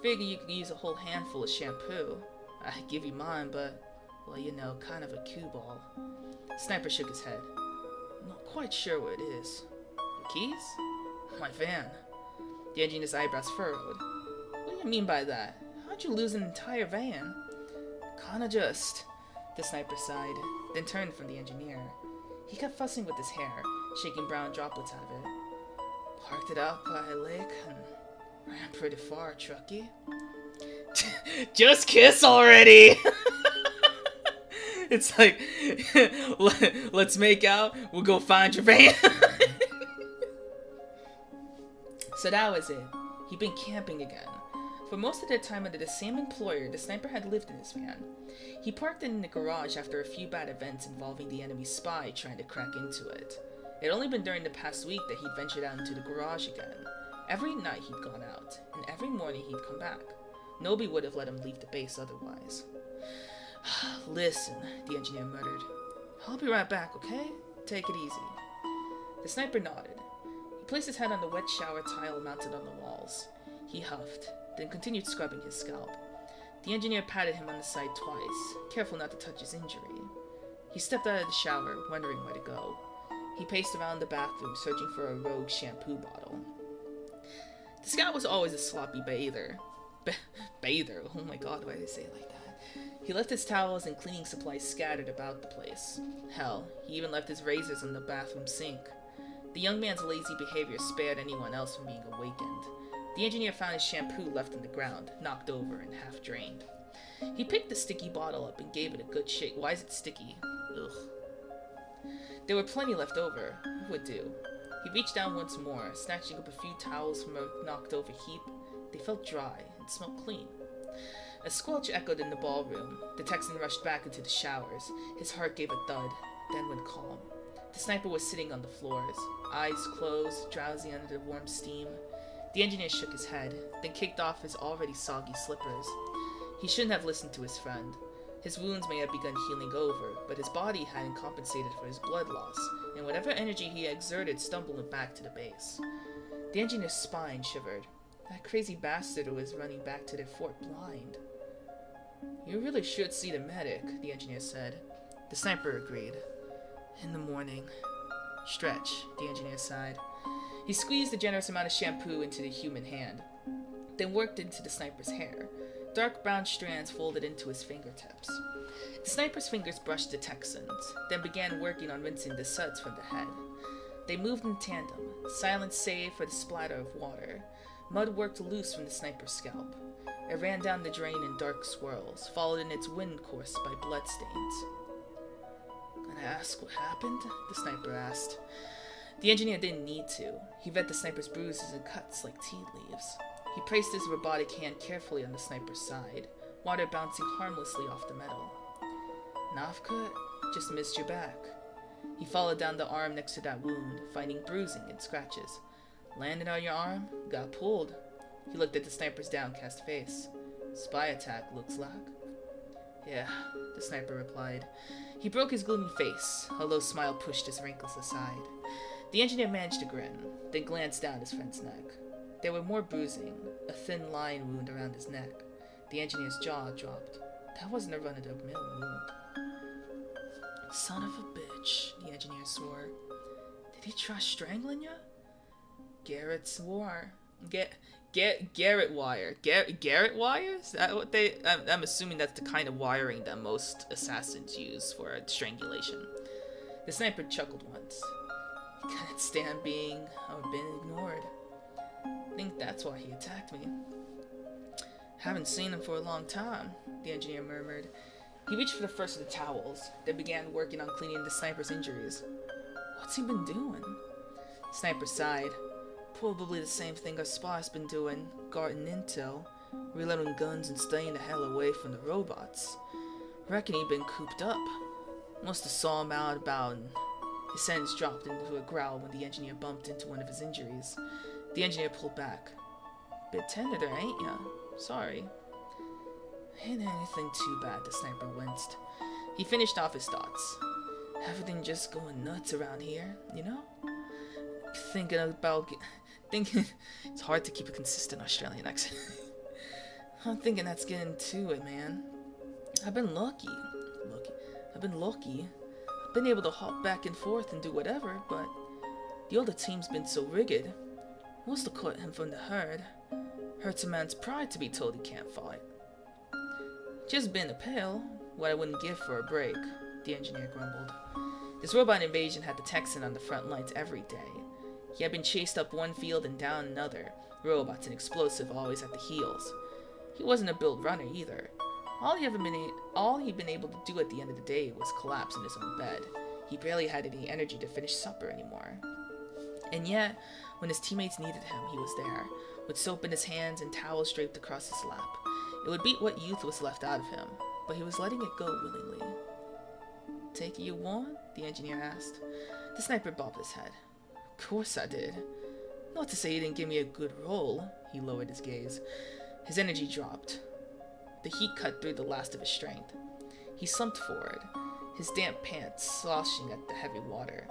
Figure you could use a whole handful of shampoo. I'd give you mine, but, well, you know, kind of a cue ball. Sniper shook his head. Not quite sure where it is. Your keys? My van. The engineer's eyebrows furrowed. What do you mean by that? How'd you lose an entire van? Kinda just. The sniper sighed, then turned from the engineer. He kept fussing with his hair, shaking brown droplets out of it. Parked it out by a lake and ran pretty far, trucky. Just kiss already! It's like, let's make out, we'll go find your van. So that was it. He'd been camping again. For most of their time under the same employer, the sniper had lived in his van. He parked it in the garage after a few bad events involving the enemy spy trying to crack into it. It had only been during the past week that he'd ventured out into the garage again. Every night he'd gone out, and every morning he'd come back. Nobody would have let him leave the base otherwise. Listen, the engineer muttered. I'll be right back, okay? Take it easy. The sniper nodded. He placed his head on the wet shower tile mounted on the walls. He huffed, then continued scrubbing his scalp. The engineer patted him on the side twice, careful not to touch his injury. He stepped out of the shower, wondering where to go. He paced around the bathroom, searching for a rogue shampoo bottle. The scout was always a sloppy bather. Bather? Oh my god, why did I say it like that? He left his towels and cleaning supplies scattered about the place. Hell, he even left his razors on the bathroom sink. The young man's lazy behavior spared anyone else from being awakened. The engineer found his shampoo left on the ground, knocked over and half drained. He picked the sticky bottle up and gave it a good shake. Why is it sticky? Ugh. There were plenty left over. It would do. He reached down once more, snatching up a few towels from a knocked-over heap. They felt dry and smelled clean. A squelch echoed in the ballroom. The Texan rushed back into the showers. His heart gave a thud, then went calm. The sniper was sitting on the floors, eyes closed, drowsy under the warm steam. The engineer shook his head, then kicked off his already soggy slippers. He shouldn't have listened to his friend. His wounds may have begun healing over, but his body hadn't compensated for his blood loss, and whatever energy he exerted stumbled him back to the base. The engineer's spine shivered. That crazy bastard was running back to their fort blind. You really should see the medic, the engineer said. The sniper agreed. In the morning. Stretch, the engineer sighed. He squeezed a generous amount of shampoo into the human hand, then worked into the sniper's hair. Dark brown strands folded into his fingertips. The sniper's fingers brushed the Texan's, then began working on rinsing the suds from the head. They moved in tandem, silent save for the splatter of water. Mud worked loose from the sniper's scalp. It ran down the drain in dark swirls, followed in its wind course by bloodstains. Gonna ask what happened? The sniper asked. The engineer didn't need to. He read the sniper's bruises and cuts like tea leaves. He placed his robotic hand carefully on the sniper's side, water bouncing harmlessly off the metal. Knife cut? just missed your back. He followed down the arm next to that wound, finding bruising and scratches. Landed on your arm? Got pulled. He looked at the sniper's downcast face. Spy attack, looks like. Yeah, the sniper replied. He broke his gloomy face. A low smile pushed his wrinkles aside. The engineer managed to grin, then glanced down his friend's neck. There were more bruising, a thin line wound around his neck. The engineer's jaw dropped. That wasn't a run-of-the-mill wound. Son of a bitch, the engineer swore. Did he try strangling you? Garrett swore. Garrett wire. Garrett wire? Is that what they... I'm assuming that's the kind of wiring that most assassins use for strangulation. The sniper chuckled once. He can't stand being ignored. I think that's why he attacked me. Haven't seen him for a long time, the engineer murmured. He reached for the first of the towels, then began working on cleaning the sniper's injuries. What's he been doing? Sniper sighed. Probably the same thing our spy's been doing, guarding intel, reloading guns and staying the hell away from the robots. Reckon he'd been cooped up. Must have saw him out about and his sentence dropped into a growl when the engineer bumped into one of his injuries. The engineer pulled back. Bit tender there, ain't ya? Sorry. Ain't anything too bad, the sniper winced. He finished off his thoughts. Everything just going nuts around here, you know? Thinking it's hard to keep a consistent Australian accent. I'm thinking that's getting to it, man. I've been lucky. I've been able to hop back and forth and do whatever, but the older team's been so rigid. Must have cut him from the herd. Hurts a man's pride to be told he can't fight. Just been a pal, what I wouldn't give for a break, the engineer grumbled. This robot invasion had the Texan on the front lines every day. He had been chased up one field and down another, robots and explosive always at the heels. He wasn't a built runner either. All he'd been able to do at the end of the day was collapse in his own bed. He barely had any energy to finish supper anymore. And yet, when his teammates needed him, he was there, with soap in his hands and towels draped across his lap. It would beat what youth was left out of him, but he was letting it go willingly. Take it you want? The engineer asked. The sniper bobbed his head. Of course I did. Not to say he didn't give me a good roll. He lowered his gaze. His energy dropped. The heat cut through the last of his strength. He slumped forward, his damp pants sloshing at the heavy water.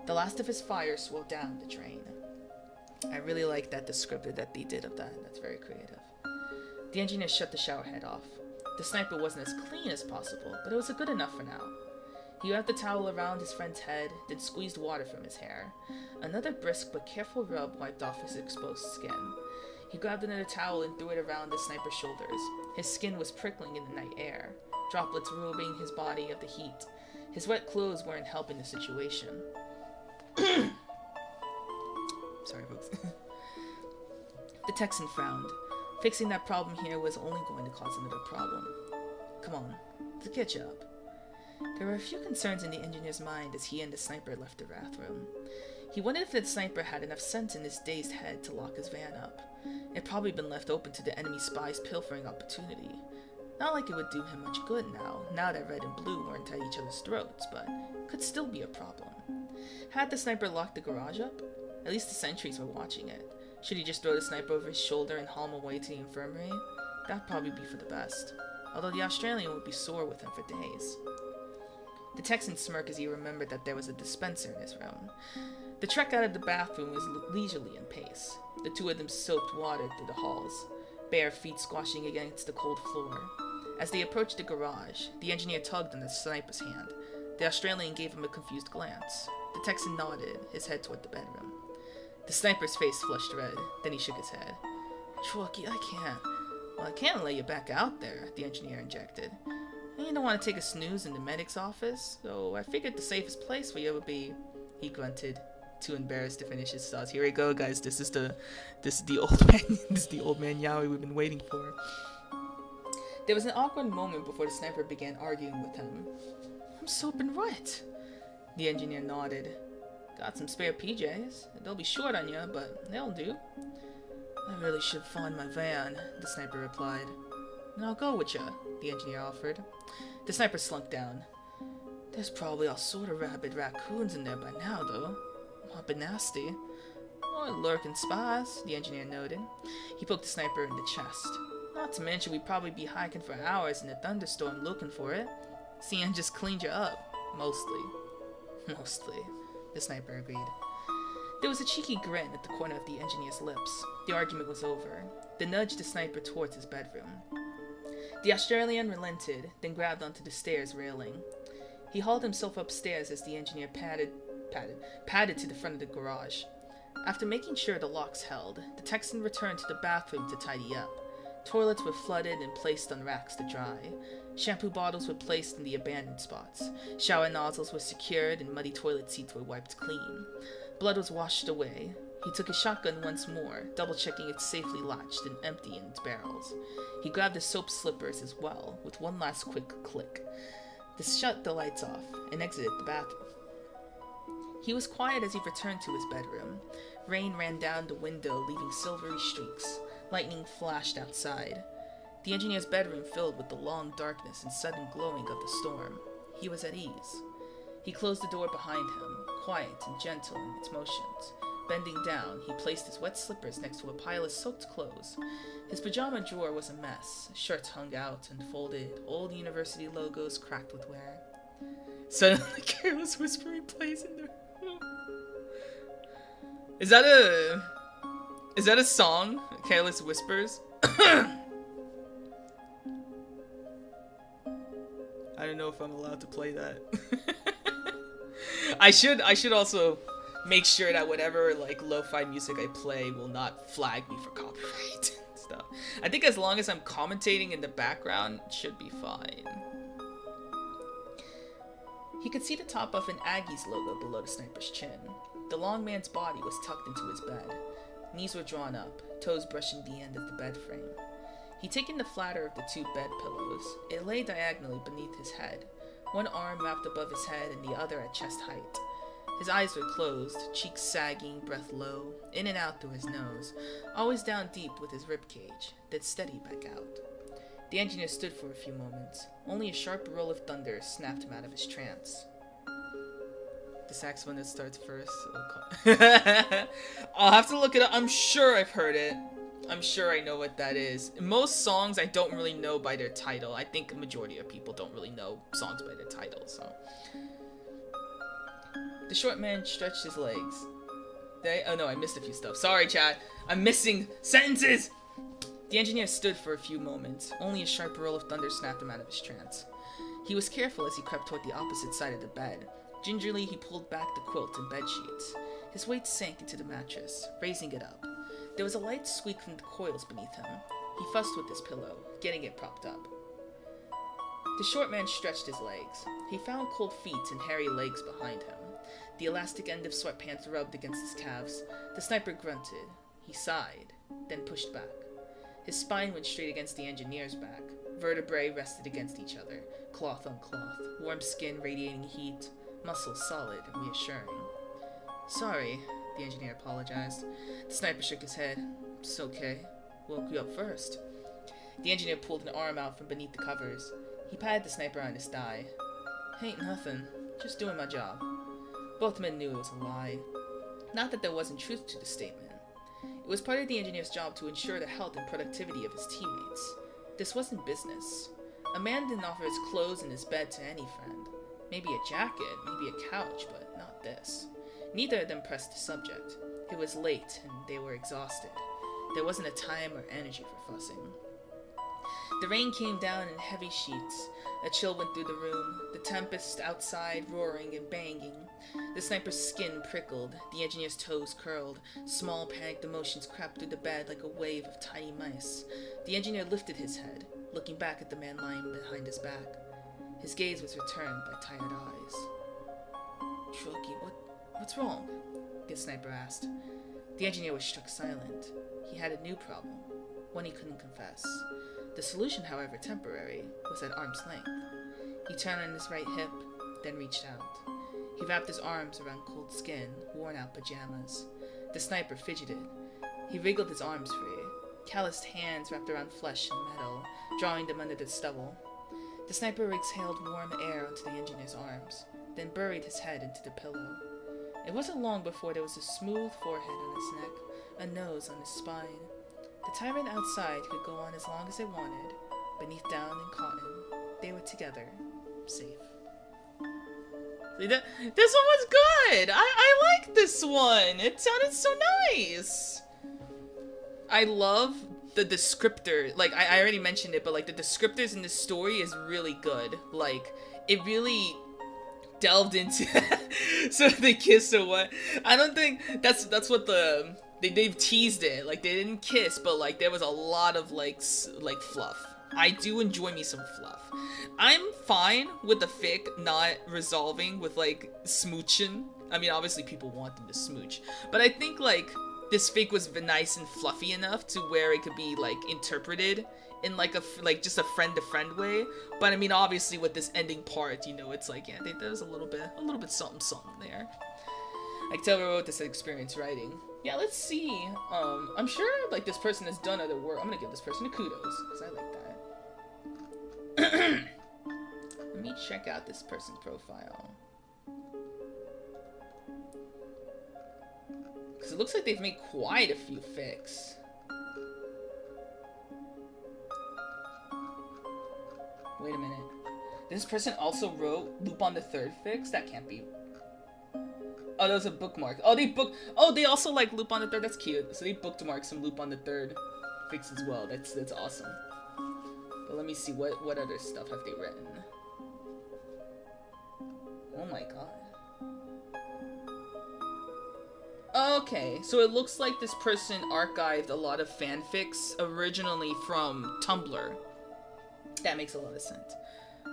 The last of his fire swelled down the drain. I really like that descriptor that they did of that. That's very creative. The engineer shut the shower head off. The sniper wasn't as clean as possible, but it was good enough for now. He wrapped the towel around his friend's head, then squeezed water from his hair. Another brisk but careful rub wiped off his exposed skin. He grabbed another towel and threw it around the sniper's shoulders. His skin was prickling in the night air, droplets robing his body of the heat. His wet clothes weren't helping the situation. Sorry, folks. The Texan frowned. Fixing that problem here was only going to cause another problem. Come on, to catch up. There were a few concerns in the engineer's mind as he and the sniper left the bathroom. He wondered if the sniper had enough sense in his dazed head to lock his van up. It had probably been left open to the enemy spy's pilfering opportunity. Not like it would do him much good now that red and blue weren't at each other's throats, but could still be a problem. Had the sniper locked the garage up? At least the sentries were watching it. Should he just throw the sniper over his shoulder and haul him away to the infirmary? That'd probably be for the best. Although the Australian would be sore with him for days. The Texan smirked as he remembered that there was a dispenser in his room. The trek out of the bathroom was leisurely in pace. The two of them soaked water through the halls, bare feet squashing against the cold floor. As they approached the garage, the engineer tugged on the sniper's hand. The Australian gave him a confused glance. The Texan nodded, his head toward the bedroom. The sniper's face flushed red, then he shook his head. Truckee, I can't. Well, I can't let you back out there, the engineer injected. You don't want to take a snooze in the medic's office, so I figured the safest place for you would be... He grunted, too embarrassed to finish his thoughts. Here we go, guys. This is the old man. This is the old man Yowie we've been waiting for. There was an awkward moment before the sniper began arguing with him. I'm soaping wet. The engineer nodded. Got some spare PJs. They'll be short on you, but they'll do. I really should find my van, the sniper replied. Then I'll go with you, the engineer offered. The sniper slunk down. There's probably all sort of rabid raccoons in there by now, though. Might be nasty. Or lurking spies, the engineer noted. He poked the sniper in the chest. Not to mention we'd probably be hiking for hours in a thunderstorm looking for it. CN just cleaned you up. Mostly. Mostly, the sniper agreed. There was a cheeky grin at the corner of the engineer's lips. The argument was over. They nudged the sniper towards his bedroom. The Australian relented, then grabbed onto the stairs railing. He hauled himself upstairs as the engineer padded to the front of the garage. After making sure the locks held, the Texan returned to the bathroom to tidy up. Toilets were flooded and placed on racks to dry. Shampoo bottles were placed in the abandoned spots. Shower nozzles were secured and muddy toilet seats were wiped clean. Blood was washed away. He took his shotgun once more, double-checking it's safely latched and empty in its barrels. He grabbed the soap slippers as well, with one last quick click. They shut the lights off and exited the bathroom. He was quiet as he returned to his bedroom. Rain ran down the window, leaving silvery streaks. Lightning flashed outside. The engineer's bedroom filled with the long darkness and sudden glowing of the storm. He was at ease. He closed the door behind him, quiet and gentle in its motions. Bending down, he placed his wet slippers next to a pile of soaked clothes. His pajama drawer was a mess. Shirts hung out and folded, old university logos cracked with wear. Suddenly, careless whispering plays in the room. Is that a song? Careless Whispers? I don't know if I'm allowed to play that. I should also make sure that whatever like lo-fi music I play will not flag me for copyright and stuff. I think as long as I'm commentating in the background, it should be fine. He could see the top of an Aggie's logo below the sniper's chin. The long man's body was tucked into his bed. Knees were drawn up, toes brushing the end of the bed frame. He'd taken the flatter of the two bed pillows. It lay diagonally beneath his head, one arm wrapped above his head and the other at chest height. His eyes were closed, cheeks sagging, breath low, in and out through his nose, always down deep with his ribcage, then steady back out. The engineer stood for a few moments. Only a sharp roll of thunder snapped him out of his trance. The saxophone that starts first. I'll have to look it up. I'm sure I've heard it. I'm sure I know what that is. Most songs I don't really know by their title. I think a majority of people don't really know songs by their title, so. The short man stretched his legs. Oh no, I missed a few stuff. Sorry, chat. I'm missing sentences! The engineer stood for a few moments. Only a sharp roll of thunder snapped him out of his trance. He was careful as he crept toward the opposite side of the bed. Gingerly, he pulled back the quilt and bedsheets. His weight sank into the mattress, raising it up. There was a light squeak from the coils beneath him. He fussed with his pillow, getting it propped up. The short man stretched his legs. He found cold feet and hairy legs behind him. The elastic end of sweatpants rubbed against his calves. The sniper grunted. He sighed, then pushed back. His spine went straight against the engineer's back. Vertebrae rested against each other, cloth on cloth, warm skin radiating heat, muscles solid and reassuring. Sorry, the engineer apologized. The sniper shook his head. It's okay. Woke you up first. The engineer pulled an arm out from beneath the covers. He patted the sniper on his thigh. Ain't nothing. Just doing my job. Both men knew it was a lie. Not that there wasn't truth to the statement. It was part of the engineer's job to ensure the health and productivity of his teammates. This wasn't business. A man didn't offer his clothes and his bed to any friend. Maybe a jacket, maybe a couch, but not this. Neither of them pressed the subject. It was late, and they were exhausted. There wasn't a time or energy for fussing. The rain came down in heavy sheets. A chill went through the room, the tempest outside roaring and banging. The sniper's skin prickled, the engineer's toes curled. Small, panicked emotions crept through the bed like a wave of tiny mice. The engineer lifted his head, looking back at the man lying behind his back. His gaze was returned by tired eyes. Truckee, what's wrong? The sniper asked. The engineer was struck silent. He had a new problem, one he couldn't confess. The solution, however temporary, was at arm's length. He turned on his right hip, then reached out. He wrapped his arms around cold skin, worn-out pajamas. The sniper fidgeted. He wriggled his arms free. Calloused hands wrapped around flesh and metal, drawing them under the stubble. The sniper exhaled warm air onto the engineer's arms, then buried his head into the pillow. It wasn't long before there was a smooth forehead on his neck, a nose on his spine. The tyrant outside could go on as long as it wanted. Beneath down and cotton, they were together, safe. See, this one was good! I like this one! It sounded so nice! I love the descriptor. Like, I already mentioned it, but like the descriptors in this story is really good. Like, it really delved into so they kiss or what. I don't think that's what they've teased it. Like, they didn't kiss, but like there was a lot of like fluff. I do enjoy me some fluff. I'm fine with the fic not resolving with like smooching. I mean, obviously people want them to smooch, but I think like this fic was nice and fluffy enough to where it could be like interpreted in like just a friend to friend way. But I mean, obviously with this ending part, you know, it's like, yeah, there's a little bit something there. I can tell we wrote this experience writing. Yeah, let's see. I'm sure like this person has done other work. I'm gonna give this person a kudos because I like that. Let me check out this person's profile. Because it looks like they've made quite a few fics. Wait a minute. This person also wrote Lupin the Third fics? That can't be. Oh, that was a bookmark. Oh, they also like Lupin the Third. That's cute. So they bookmarked some Lupin the Third fics as well. That's awesome. But let me see, what other stuff have they written? Oh my god. Okay, so it looks like this person archived a lot of fanfics originally from Tumblr. That makes a lot of sense.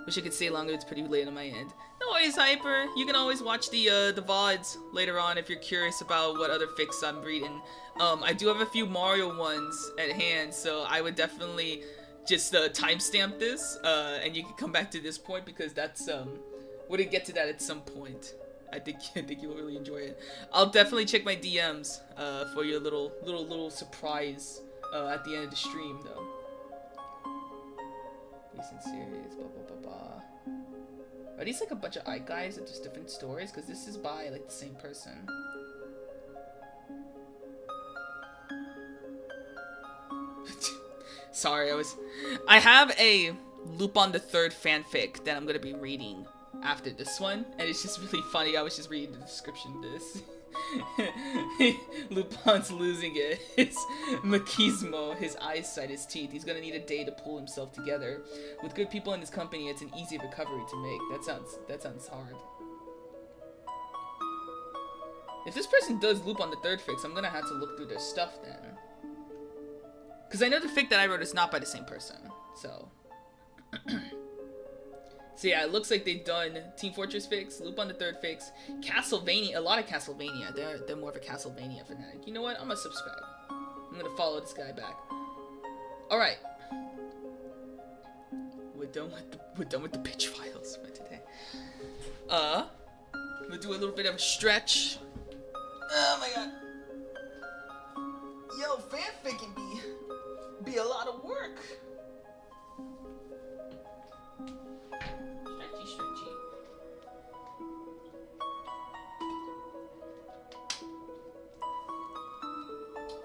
Wish I could stay longer, it's pretty late on my end. No worries, Hyper. You can always watch the VODs later on if you're curious about what other fics I'm reading. I do have a few Mario ones at hand, so I would definitely just timestamp this, and you can come back to this point because that's we're gonna get to that at some point. I think you'll really enjoy it. I'll definitely check my DMs for your little surprise at the end of the stream, though. Recent series, blah blah blah blah. Are these like a bunch of guys or just different stories? Because this is by like the same person. Sorry, I have a Lupin the Third fanfic that I'm gonna be reading after this one, and it's just really funny. I was just reading the description of this. Lupin's losing it. His machismo, his eyesight, his teeth. He's gonna need a day to pull himself together. With good people in his company, it's an easy recovery to make. That sounds hard. If this person does Lupin the Third fics, I'm gonna have to look through their stuff then. Because I know the fic that I wrote is not by the same person, so. So yeah, it looks like they've done Team Fortress fics, Lupin the Third fics, Castlevania, a lot of Castlevania. They're more of a Castlevania fanatic. You know what? I'm gonna subscribe. I'm gonna follow this guy back. All right, we're done with the pitch files for today. We'll do a little bit of a stretch. Oh my god. Yo, fanfic can be a lot of work. Stretchy.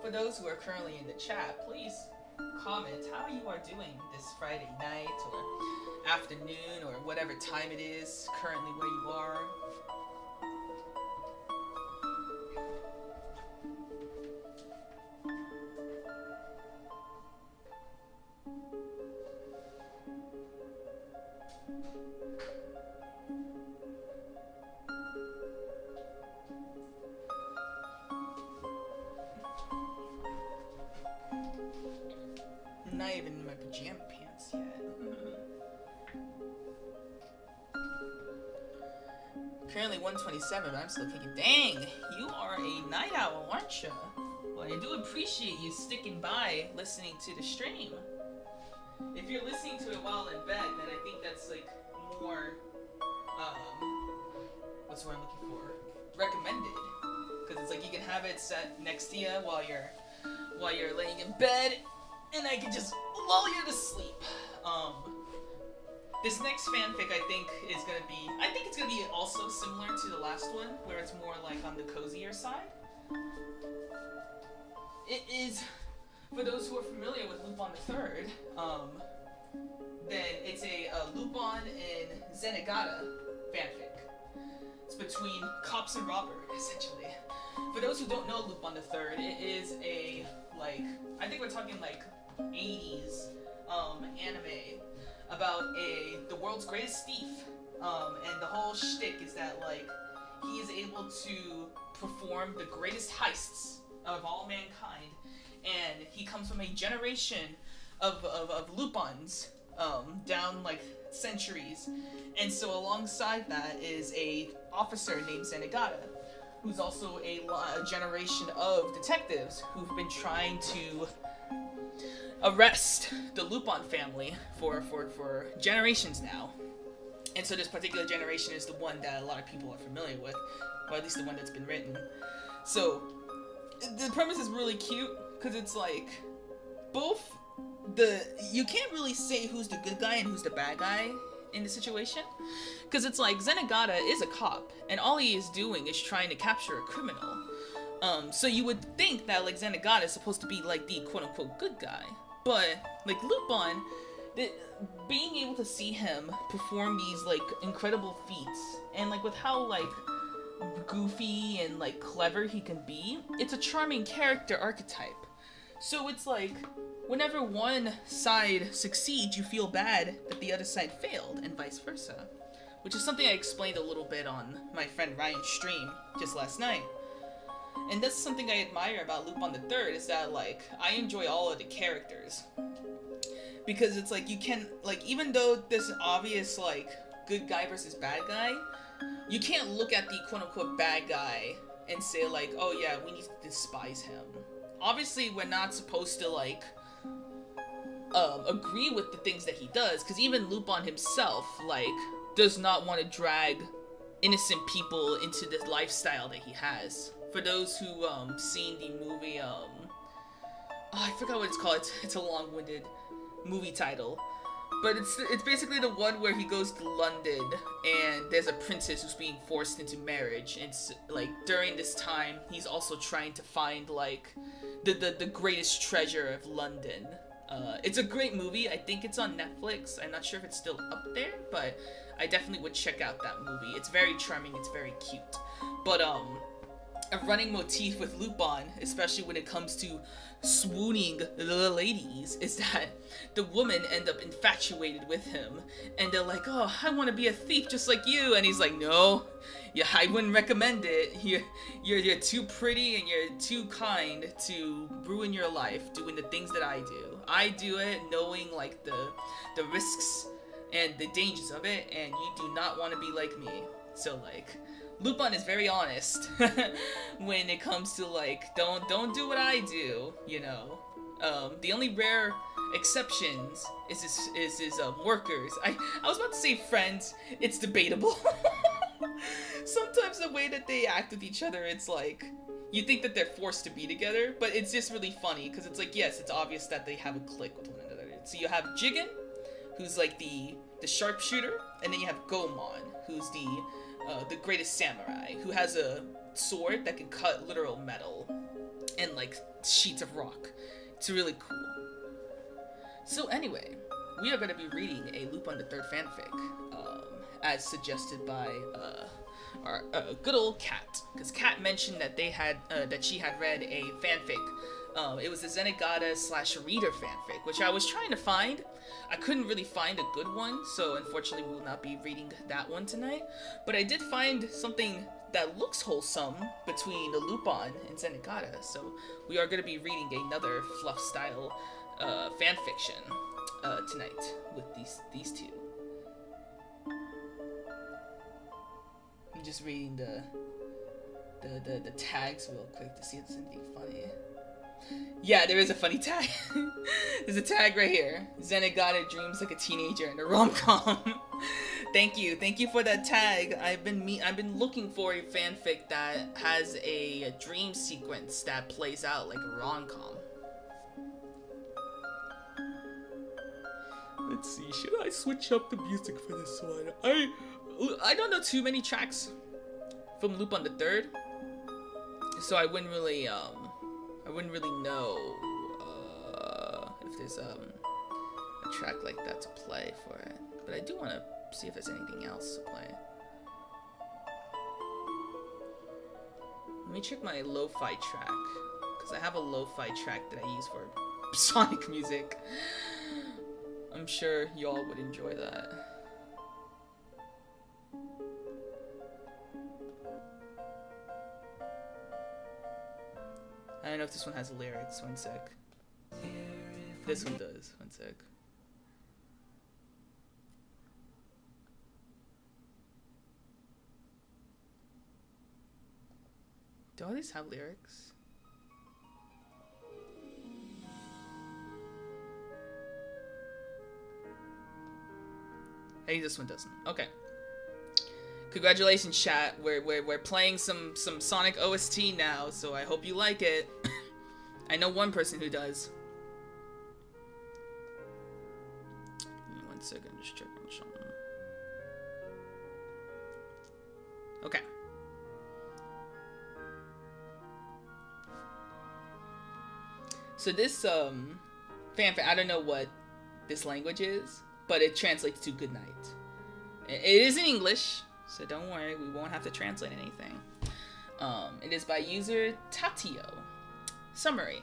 For those who are currently in the chat, please comment how you are doing this Friday night or afternoon or whatever time it is currently where you are. I'm not even in my pajama pants yet. Apparently 127, but I'm still kicking. Dang, you are a night owl, aren't you? Well, I do appreciate you sticking by listening to the stream. If you're listening to it while in bed, then I think that's like more, what's the word I'm looking for? Recommended. Because it's like you can have it set next to you while you're laying in bed, and I can just lull you to sleep. This next fanfic, I think it's gonna be also similar to the last one, where it's more like on the cozier side. It is, for those who are familiar with Lupin the Third, then it's a Lupin and Zenigata fanfic. It's between cops and robber, essentially. For those who don't know Lupin the Third, it is a, like, I think we're talking like 80s anime about the world's greatest thief, and the whole shtick is that, like, he is able to perform the greatest heists of all mankind, and he comes from a generation of Lupins, down like centuries, and so alongside that is a officer named Zenigata, who's also a generation of detectives who've been trying to arrest the Lupin family for generations now. And so this particular generation is the one that a lot of people are familiar with, or at least the one that's been written. So the premise is really cute, because it's like, you can't really say who's the good guy and who's the bad guy in the situation, because it's like Zenigata is a cop, and all he is doing is trying to capture a criminal. So you would think that, like, Zenigata is supposed to be like the quote-unquote good guy, but like Lupin, being able to see him perform these like incredible feats, and like with how like goofy and like clever he can be, it's a charming character archetype. So it's like, whenever one side succeeds, you feel bad that the other side failed, and vice versa. Which is something I explained a little bit on my friend Ryan's stream just last night. And that's something I admire about Lupin the Third, is that, like, I enjoy all of the characters. Because it's like, you can, like, even though there's an obvious, like, good guy versus bad guy, you can't look at the quote-unquote bad guy and say, like, oh yeah, we need to despise him. Obviously, we're not supposed to, like, agree with the things that he does, because even Lupin himself, like, does not want to drag innocent people into this lifestyle that he has. For those who, seen the movie, oh, I forgot what it's called, it's a long-winded movie title. But it's basically the one where he goes to London, and there's a princess who's being forced into marriage, and it's, like, during this time, he's also trying to find, like, the greatest treasure of London. It's a great movie. I think it's on Netflix. I'm not sure if it's still up there, but I definitely would check out that movie. It's very charming, it's very cute. But, a running motif with Lupin, especially when it comes to swooning the ladies, is that the women end up infatuated with him, and they're like, oh, I want to be a thief just like you, and he's like, no, yeah, I wouldn't recommend it. You're too pretty and you're too kind to ruin your life doing the things that I do. I do it knowing, like, the risks and the dangers of it, and you do not want to be like me. So, like, Lupin is very honest when it comes to, like, don't do what I do, you know. The only rare exceptions is his workers. I was about to say friends. It's debatable. Sometimes the way that they act with each other, it's like, you think that they're forced to be together, but it's just really funny, because it's like, yes, it's obvious that they have a clique with one another. So you have Jigen, who's like the sharpshooter, and then you have Gomon, who's the greatest samurai, who has a sword that can cut literal metal and, like, sheets of rock. It's really cool. So anyway, we are going to be reading a Lupin the Third fanfic, as suggested by our good old Kat, because Kat mentioned that that she had read a fanfic. It was a Zenigata/Reader fanfic, which I was trying to find. I couldn't really find a good one, so unfortunately we will not be reading that one tonight. But I did find something that looks wholesome between the Lupin and Zenigata, so we are going to be reading another fluff-style fanfiction tonight with these two. I'm just reading the tags real quick to see if there's anything funny. Yeah, there is a funny tag. There's a tag right here. Zenigata dreams like a teenager in a rom-com. Thank you for that tag. I've been looking for a fanfic that has a dream sequence that plays out like a rom-com. Let's see, should I switch up the music for this one? I don't know too many tracks from Lupin the Third, so I wouldn't really know if there's a track like that to play for it. But I do want to see if there's anything else to play. Let me check my lo-fi track, because I have a lo-fi track that I use for Sonic music. I'm sure y'all would enjoy that. I don't know if this one has lyrics. One sec. This one does. One sec. Do all these have lyrics? Hey, this one doesn't. Okay. Congratulations, chat. We're playing some Sonic OST now, so I hope you like it. I know one person who does. Give me 1 second, just checking something. Okay. So this fanfare, I don't know what this language is, but it translates to good night. It is in English, so don't worry, we won't have to translate anything. It is by user Tatio. Summary.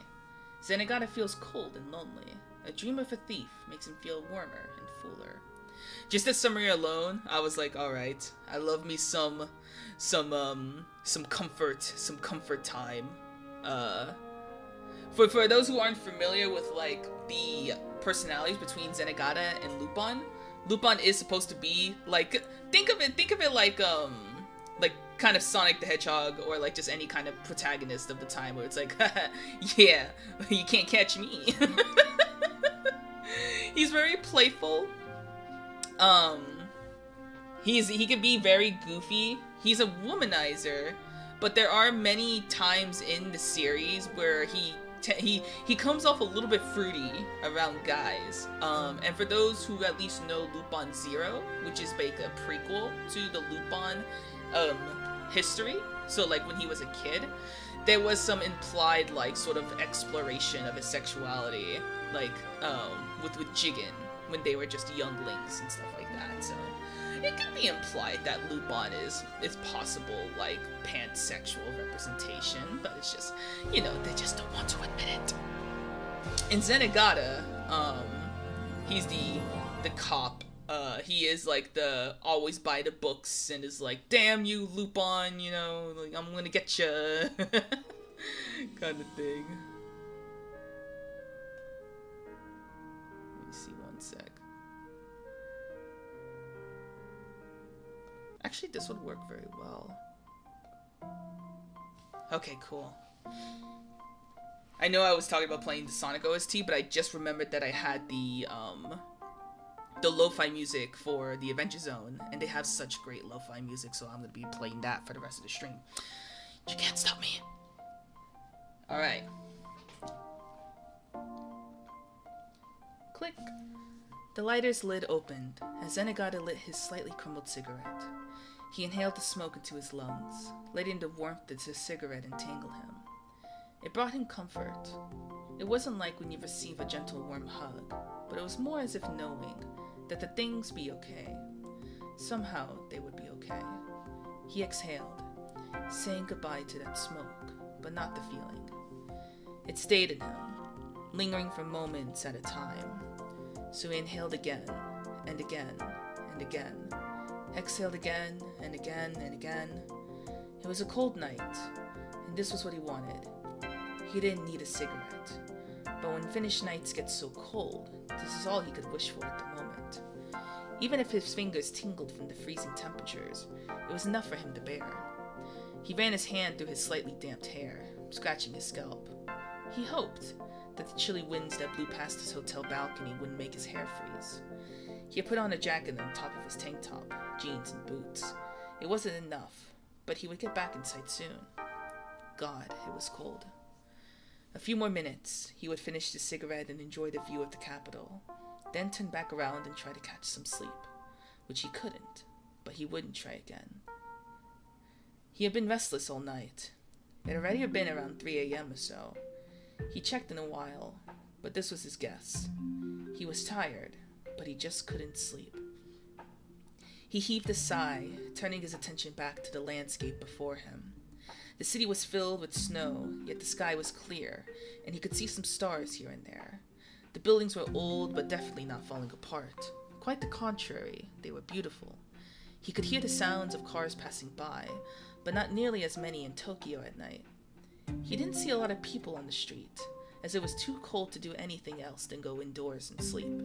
Zenigata feels cold and lonely. A dream of a thief makes him feel warmer and fuller. Just this summary alone, I was like, alright, I love me some comfort time. For those who aren't familiar with like the personalities between Zenigata and Lupin, Lupin is supposed to be like, think of it like kind of Sonic the Hedgehog, or like just any kind of protagonist of the time where it's like, yeah, you can't catch me. He's very playful. He can be very goofy. He's a womanizer, but there are many times in the series where he comes off a little bit fruity around guys. And for those who at least know Lupin Zero, which is like a prequel to the Lupin history, so like when he was a kid, there was some implied like sort of exploration of his sexuality, like with Jigen when they were just younglings and stuff like that. So it can be implied that Lupin is possible like pansexual representation, but it's just, you know, they just don't want to admit it. In Zenigata, he's the cop. He is like the always by the books and is like, damn you, Lupin, you know, like I'm gonna get ya kind of thing. Let me see 1 sec. Actually, this would work very well. Okay, cool. I know I was talking about playing the Sonic OST, but I just remembered that I had the lo-fi music for the Adventure Zone, and they have such great lo-fi music, so I'm gonna be playing that for the rest of the stream. You can't stop me. Alright. Click. The lighter's lid opened as Zenigata lit his slightly crumbled cigarette. He inhaled the smoke into his lungs, letting the warmth of his cigarette entangle him. It brought him comfort. It wasn't like when you receive a gentle warm hug, but it was more as if knowing that the things be okay. Somehow they would be okay. He exhaled, saying goodbye to that smoke, but not the feeling. It stayed in him, lingering for moments at a time. So he inhaled again, and again, and again. Exhaled again, and again, and again. It was a cold night, and this was what he wanted. He didn't need a cigarette, but when finished nights get so cold, this is all he could wish for at the moment. Even if his fingers tingled from the freezing temperatures, it was enough for him to bear. He ran his hand through his slightly damped hair, scratching his scalp. He hoped that the chilly winds that blew past his hotel balcony wouldn't make his hair freeze. He had put on a jacket on top of his tank top, jeans, and boots. It wasn't enough, but he would get back inside soon. God, it was cold. A few more minutes, he would finish his cigarette and enjoy the view of the capital, then turn back around and try to catch some sleep, which he couldn't, but he wouldn't try again. He had been restless all night. It had already been around 3 a.m. or so. He checked in a while, but this was his guess. He was tired, but he just couldn't sleep. He heaved a sigh, turning his attention back to the landscape before him. The city was filled with snow, yet the sky was clear, and he could see some stars here and there. The buildings were old, but definitely not falling apart. Quite the contrary, they were beautiful. He could hear the sounds of cars passing by, but not nearly as many in Tokyo at night. He didn't see a lot of people on the street, as it was too cold to do anything else than go indoors and sleep.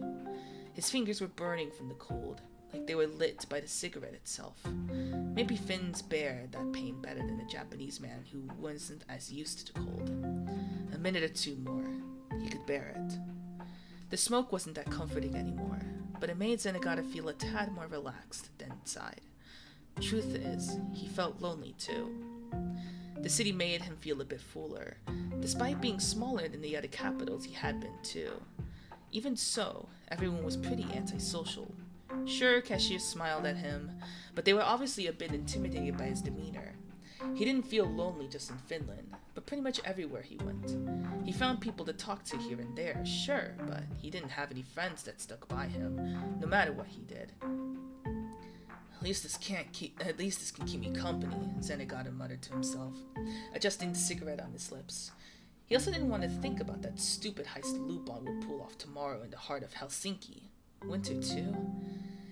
His fingers were burning from the cold, like they were lit by the cigarette itself. Maybe Finn's bared that pain better than a Japanese man who wasn't as used to the cold. A minute or two more, he could bear it. The smoke wasn't that comforting anymore, but it made Zenigata feel a tad more relaxed than inside. Truth is, he felt lonely too. The city made him feel a bit fuller, despite being smaller than the other capitals he had been to. Even so, everyone was pretty antisocial. Sure, cashiers smiled at him, but they were obviously a bit intimidated by his demeanor. He didn't feel lonely just in Finland, but pretty much everywhere he went. He found people to talk to here and there, sure, but he didn't have any friends that stuck by him, no matter what he did. At least this can keep me company, Zenigata muttered to himself, adjusting the cigarette on his lips. He also didn't want to think about that stupid heist Lupin would pull off tomorrow in the heart of Helsinki. Winter, too?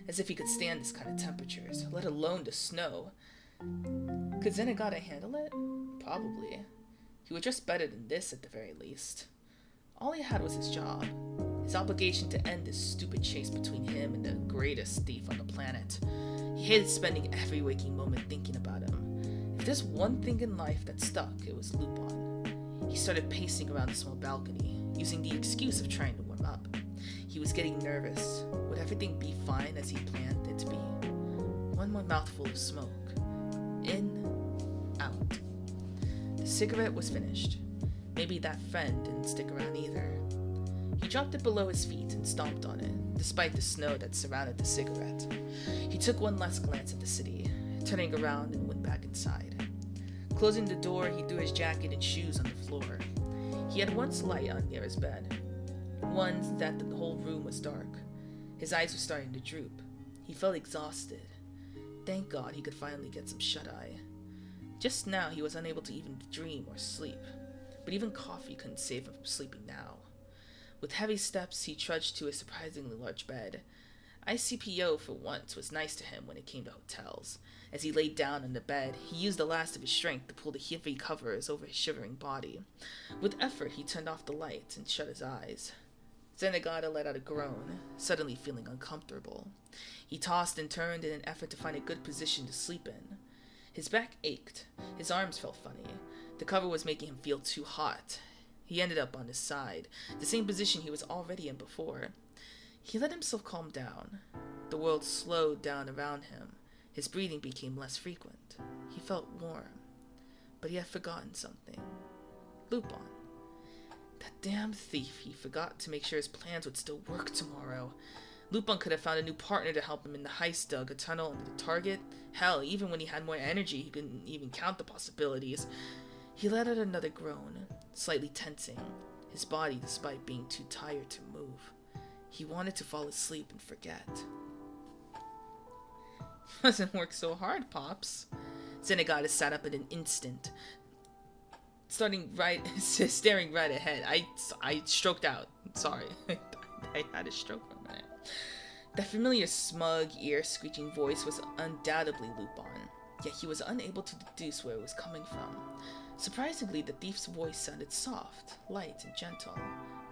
As if he could stand this kind of temperatures, let alone the snow. Could Zenigata handle it? Probably. He would dress better than this at the very least. All he had was his job. His obligation to end this stupid chase between him and the greatest thief on the planet. He hated spending every waking moment thinking about him. If there's one thing in life that stuck, it was Lupin. He started pacing around the small balcony, using the excuse of trying to warm up. He was getting nervous. Would everything be fine as he planned it to be? One more mouthful of smoke. In, out. The cigarette was finished. Maybe that friend didn't stick around either. He dropped it below his feet and stomped on it, despite the snow that surrounded the cigarette. He took one last glance at the city, turning around and went back inside. Closing the door, he threw his jacket and shoes on the floor. He had one light on near his bed. One that the whole room was dark. His eyes were starting to droop. He felt exhausted. Thank God he could finally get some shut-eye. Just now he was unable to even dream or sleep, but even coffee couldn't save him from sleeping now. With heavy steps, he trudged to a surprisingly large bed. ICPO, for once, was nice to him when it came to hotels. As he laid down on the bed, he used the last of his strength to pull the heavy covers over his shivering body. With effort, he turned off the lights and shut his eyes. Zenigata let out a groan, suddenly feeling uncomfortable. He tossed and turned in an effort to find a good position to sleep in. His back ached. His arms felt funny. The cover was making him feel too hot. He ended up on his side, the same position he was already in before. He let himself calm down. The world slowed down around him. His breathing became less frequent. He felt warm. But he had forgotten something. Lupin. That damn thief, he forgot to make sure his plans would still work tomorrow. Lupin could have found a new partner to help him in the heist, dug a tunnel under the target. Hell, even when he had more energy, he couldn't even count the possibilities. He let out another groan, slightly tensing, his body despite being too tired to move. He wanted to fall asleep and forget. Doesn't work so hard, Pops. Zenigata sat up in an instant, staring right ahead. I stroked out. Sorry. I had a stroke for a minute. That familiar smug, ear-screeching voice was undoubtedly Lupin, yet he was unable to deduce where it was coming from. Surprisingly, the thief's voice sounded soft, light, and gentle,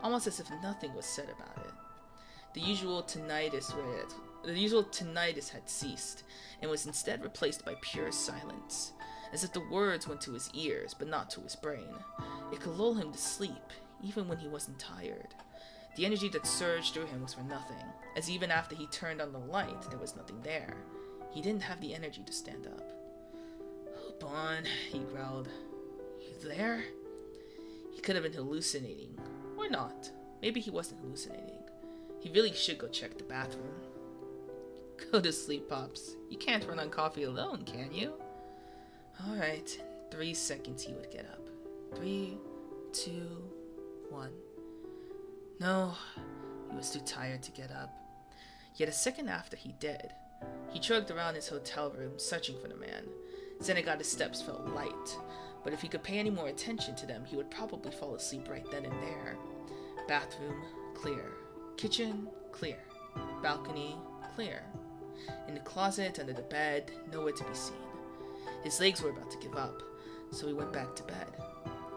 almost as if nothing was said about it. The usual tinnitus had ceased, and was instead replaced by pure silence, as if the words went to his ears, but not to his brain. It could lull him to sleep, even when he wasn't tired. The energy that surged through him was for nothing, as even after he turned on the light, there was nothing there. He didn't have the energy to stand up. "Lupin," he growled. "You there?" He could have been hallucinating. Or not. Maybe he wasn't hallucinating. He really should go check the bathroom. Go to sleep, Pops. You can't run on coffee alone, can you? Alright. 3 seconds he would get up. 3, 2, 1. No, he was too tired to get up. Yet a second after he did, he trudged around his hotel room searching for the man. Zenigata's steps felt light, but if he could pay any more attention to them, he would probably fall asleep right then and there. Bathroom, clear. Kitchen, clear. Balcony, clear. In the closet, under the bed, nowhere to be seen. His legs were about to give up, so he went back to bed.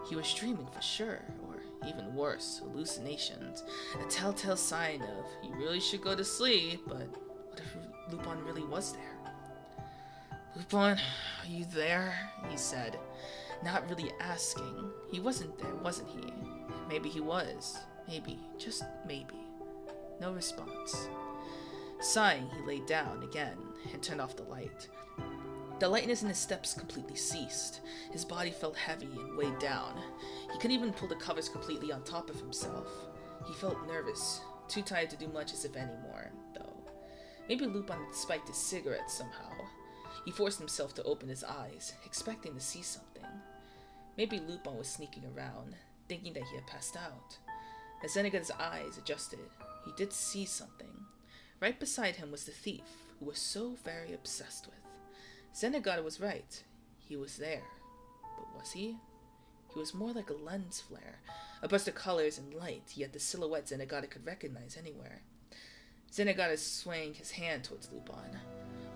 He was dreaming for sure, or even worse, hallucinations. A telltale sign of he really should go to sleep, but what if Lupin really was there? Lupin, are you there? He said, not really asking. He wasn't there, wasn't he? Maybe he was. Maybe, just maybe. No response. Sighing, he lay down again and turned off the light. The lightness in his steps completely ceased. His body felt heavy and weighed down. He couldn't even pull the covers completely on top of himself. He felt nervous, too tired to do much as if anymore, though. Maybe Lupin had spiked his cigarette somehow. He forced himself to open his eyes, expecting to see something. Maybe Lupin was sneaking around, thinking that he had passed out. As Zenigata's eyes adjusted, he did see something. Right beside him was the thief, who was so very obsessed with. Zenigata was right. He was there. But was he? He was more like a lens flare, a burst of colors and light, yet the silhouette Zenigata could recognize anywhere. Zenigata swaying his hand towards Lupin.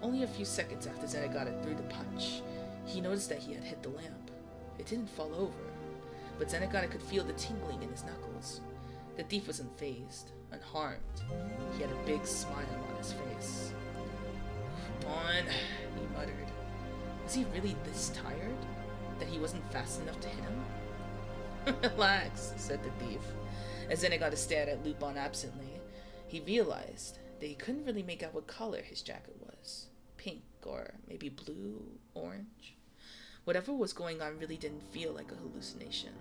Only a few seconds after Zenigata threw the punch, he noticed that he had hit the lamp. It didn't fall over, but Zenigata could feel the tingling in his knuckles. The thief was unfazed, unharmed. He had a big smile on his face. Lupin, he muttered. Was he really this tired? That he wasn't fast enough to hit him? Relax, said the thief. As Zenigata stared at Lupin absently, he realized that he couldn't really make out what color his jacket was. Pink, or maybe blue, orange. Whatever was going on really didn't feel like a hallucination.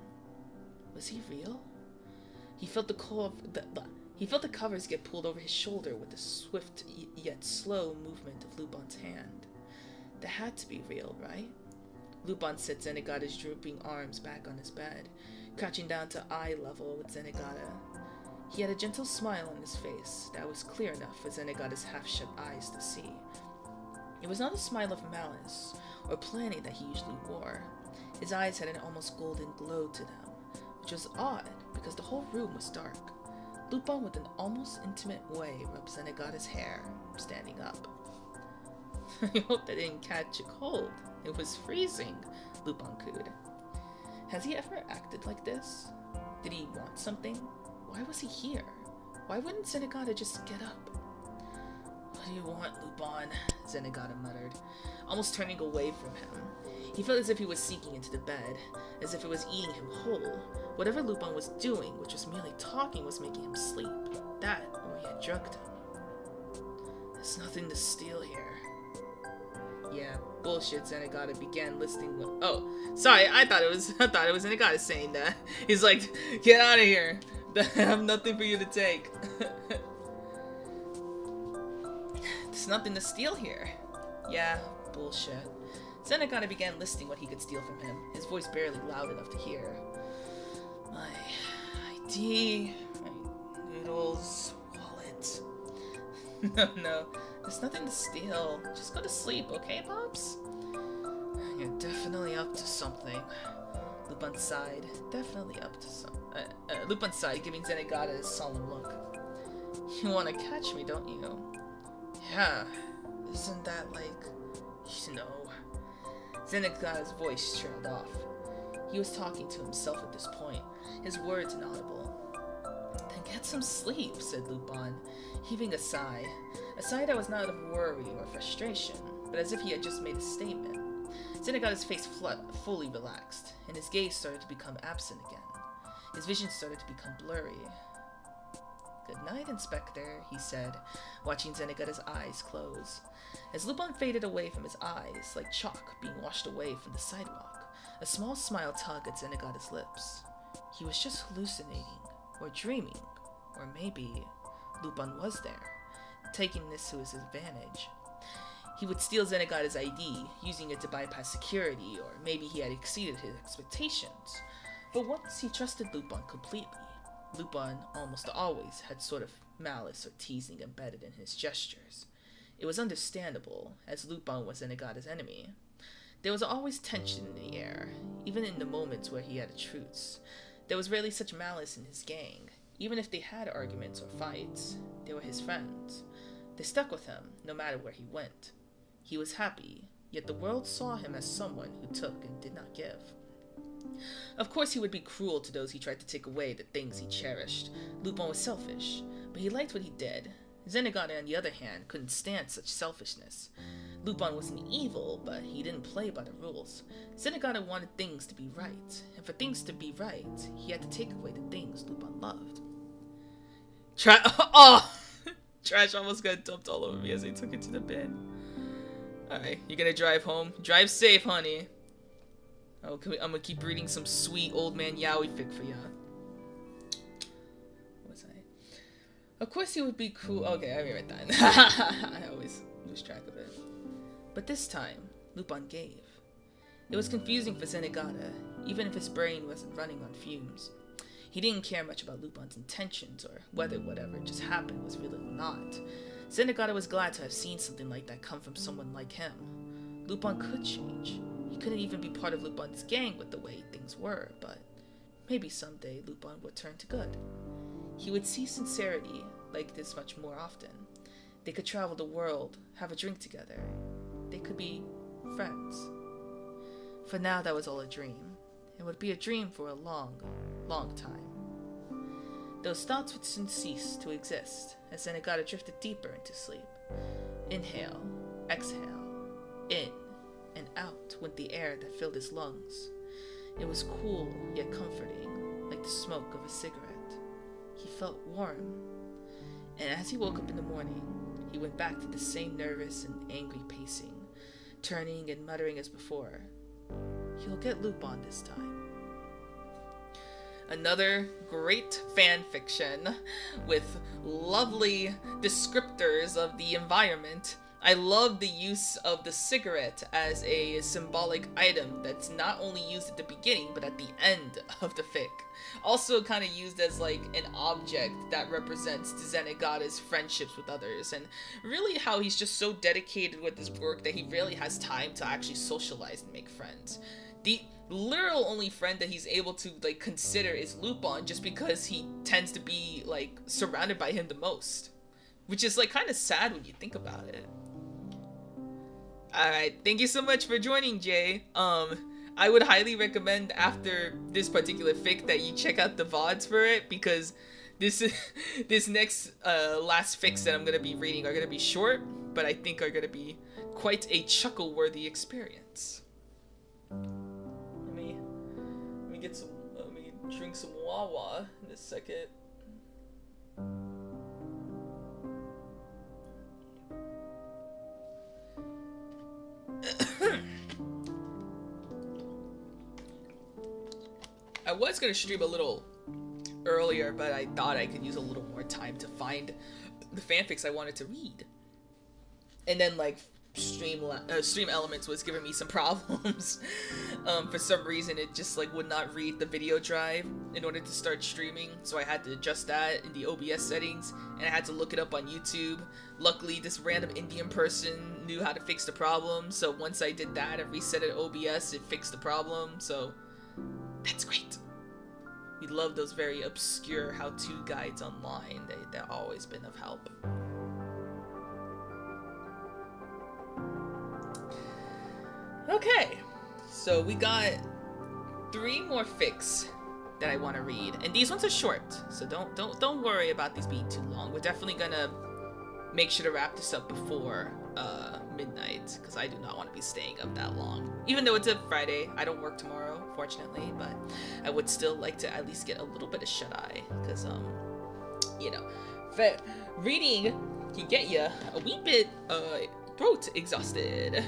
Was he real? He felt the covers get pulled over his shoulder with the swift yet slow movement of Lupin's hand. That had to be real, right? Lupin set Zenigata's drooping arms back on his bed, crouching down to eye level with Zenigata. He had a gentle smile on his face that was clear enough for Zenigata's half-shut eyes to see. It was not a smile of malice or planning that he usually wore. His eyes had an almost golden glow to them, which was odd because the whole room was dark. Lupin, with an almost intimate way, rubbed Zenigata's hair, standing up. I hope that didn't catch a cold. It was freezing, Lupin cooed. Has he ever acted like this? Did he want something? Why was he here? Why wouldn't Zenigata just get up? What do you want, Lupin? Zenigata muttered, almost turning away from him. He felt as if he was sinking into the bed, as if it was eating him whole. Whatever Lupin was doing, which was merely talking, was making him sleep. That, or he had drugged him. There's nothing to steal here. Yeah, bullshit. Zenigata began listing. Oh, sorry. I thought it was Zenigata saying that. He's like, get out of here. I have nothing for you to take. There's nothing to steal here. Yeah, bullshit. Zenigata began listing what he could steal from him, his voice barely loud enough to hear. My ID, my noodles, wallet. No, there's nothing to steal. Just go to sleep, okay, Pops? You're definitely up to something. Lupin sighed, definitely up to something. Lupin sighed, giving Zenigata a solemn look. You want to catch me, don't you? Yeah, isn't that like, you know... Zenigata's voice trailed off. He was talking to himself at this point, his words inaudible. Then get some sleep, said Lupin, heaving a sigh that was not of worry or frustration, but as if he had just made a statement. Zenigata's face fully relaxed, and his gaze started to become absent again. His vision started to become blurry. Good night, Inspector, he said, watching Zenigata's eyes close. As Lupin faded away from his eyes, like chalk being washed away from the sidewalk, a small smile tugged at Zenigata's lips. he was just hallucinating, or dreaming, or maybe Lupin was there, taking this to his advantage. He would steal Zenigata's ID, using it to bypass security, or maybe he had exceeded his expectations. But once he trusted Lupin completely, Lupin almost always had sort of malice or teasing embedded in his gestures. It was understandable, as Lupin was Zenigata's enemy. There was always tension in the air, even in the moments where he had a truce. There was rarely such malice in his gang. Even if they had arguments or fights, they were his friends. They stuck with him, no matter where he went. He was happy, yet the world saw him as someone who took and did not give. Of course he would be cruel to those he tried to take away the things he cherished. Lupin was selfish, but he liked what he did. Zenigata, on the other hand, couldn't stand such selfishness. Lupin wasn't evil, but he didn't play by the rules. Zenigata wanted things to be right, and for things to be right, he had to take away the things Lupin loved. Trash almost got dumped all over me as I took it to the bin. Alright, you gonna drive home? Drive safe, honey. I'm gonna keep reading some sweet old man yaoi fic for ya. What was I? Of course he would be cool. Okay, I read that. I always lose track of it. But this time, Lupin gave. It was confusing for Zenigata, even if his brain wasn't running on fumes. He didn't care much about Lupin's intentions, or whether whatever just happened was real or not. Zenigata was glad to have seen something like that come from someone like him. Lupin could change. He couldn't even be part of Lupin's gang with the way things were, but maybe someday Lupin would turn to good. He would see sincerity like this much more often. They could travel the world, have a drink together. They could be friends. For now, that was all a dream. It would be a dream for a long, long time. Those thoughts would soon cease to exist as Zenigata drifted deeper into sleep. Inhale, exhale, in and out went the air that filled his lungs. It was cool yet comforting, like the smoke of a cigarette. He felt warm. And as he woke up in the morning, he went back to the same nervous and angry pacing, turning and muttering as before. He'll get Lupin this time. Another great fan fiction with lovely descriptors of the environment. I love the use of the cigarette as a symbolic item that's not only used at the beginning, but at the end of the fic. Also kind of used as like an object that represents Zenigata's friendships with others, and really how he's just so dedicated with his work that he rarely has time to actually socialize and make friends. The literal only friend that he's able to like consider is Lupin, just because he tends to be like surrounded by him the most, which is like kind of sad when you think about it. Alright, thank you so much for joining, Jay. I would highly recommend after this particular fic that you check out the VODs for it, because this next last fics that I'm gonna be reading are gonna be short, but I think are gonna be quite a chuckle-worthy experience. Let me drink some Wawa in a second. I was gonna stream a little earlier, but I thought I could use a little more time to find the fanfics I wanted to read. And then like Stream Elements was giving me some problems. For some reason it just like would not read the video drive in order to start streaming, so I had to adjust that in the OBS settings, and I had to look it up on YouTube. Luckily this random Indian person knew how to fix the problem, so once I did that and reset it OBS, it fixed the problem, so that's great. We love those very obscure how-to guides online. They've always been of help. Okay, so we got 3 more fics that I want to read, and these ones are short, so don't worry about these being too long. We're definitely gonna make sure to wrap this up before midnight, because I do not want to be staying up that long. Even though it's a Friday, I don't work tomorrow, fortunately, but I would still like to at least get a little bit of shut-eye, because you know, reading can get you a wee bit throat exhausted.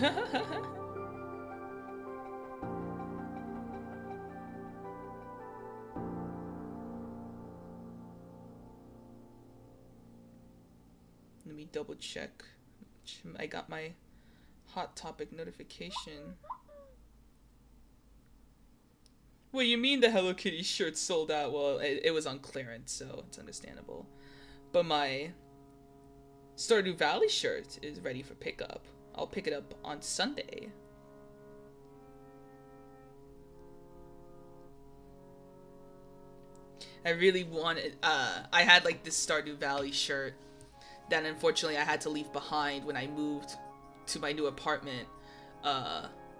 Let me double check. I got my Hot Topic notification. What do you mean the Hello Kitty shirt sold out? Well, it was on clearance, so it's understandable. But my Stardew Valley shirt is ready for pickup. I'll pick it up on Sunday. I really wanted, I had like this Stardew Valley shirt that unfortunately I had to leave behind when I moved to my new apartment.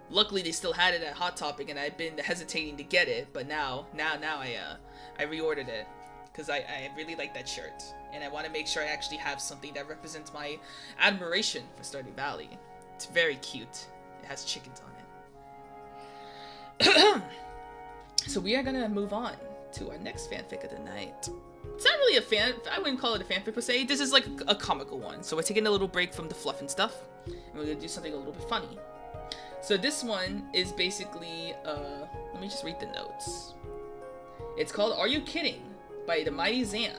Luckily they still had it at Hot Topic and I've been hesitating to get it, but now I reordered it because I really like that shirt and I want to make sure I actually have something that represents my admiration for Stardew Valley. It's very cute. It has chickens on it. So we are gonna move on to our next fanfic of the night. It's not really a fan, I wouldn't call it a fanfic per se. This is like a comical one. So we're taking a little break from the fluff and stuff, and we're gonna do something a little bit funny. So this one is basically, let me just read the notes. It's called Are You Kidding? By the Mighty Zan.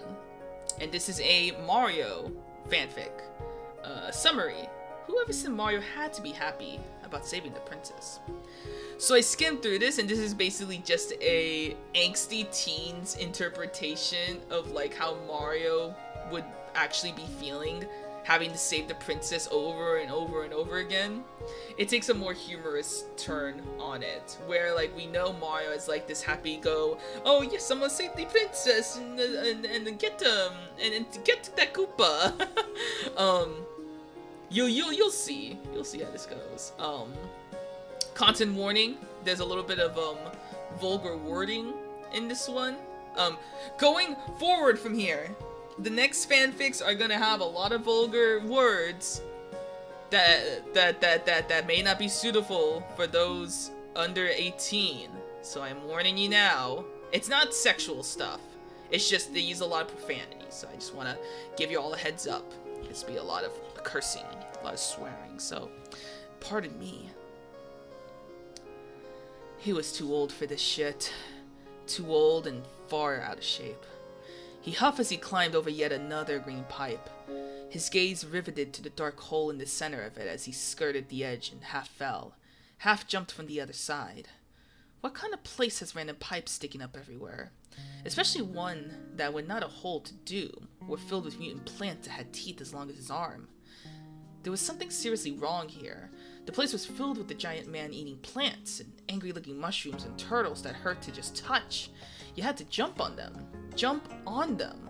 And this is a Mario fanfic. Summary. Whoever said Mario had to be happy about saving the princess. So I skimmed through this, and this is basically just a angsty teen's interpretation of like how Mario would actually be feeling having to save the princess over and over and over again. It takes a more humorous turn on it, where like we know Mario is like this happy go, oh yes, I'm gonna save the princess and get and get that Koopa. You'll see how this goes. Content warning, there's a little bit of vulgar wording in this one. Going forward from here, the next fanfics are gonna have a lot of vulgar words that may not be suitable for those under 18. So I'm warning you now. It's not sexual stuff. It's just they use a lot of profanity. So I just want to give you all a heads up. There's be a lot of cursing, a lot of swearing. So pardon me. He was too old for this shit. Too old and far out of shape. He huffed as he climbed over yet another green pipe. His gaze riveted to the dark hole in the center of it as he skirted the edge and half fell, half jumped from the other side. What kind of place has random pipes sticking up everywhere? Especially one that, when not a hole to do, were filled with mutant plants that had teeth as long as his arm. There was something seriously wrong here. The place was filled with the giant man eating plants and angry-looking mushrooms and turtles that hurt to just touch. You had to jump on them. Jump on them.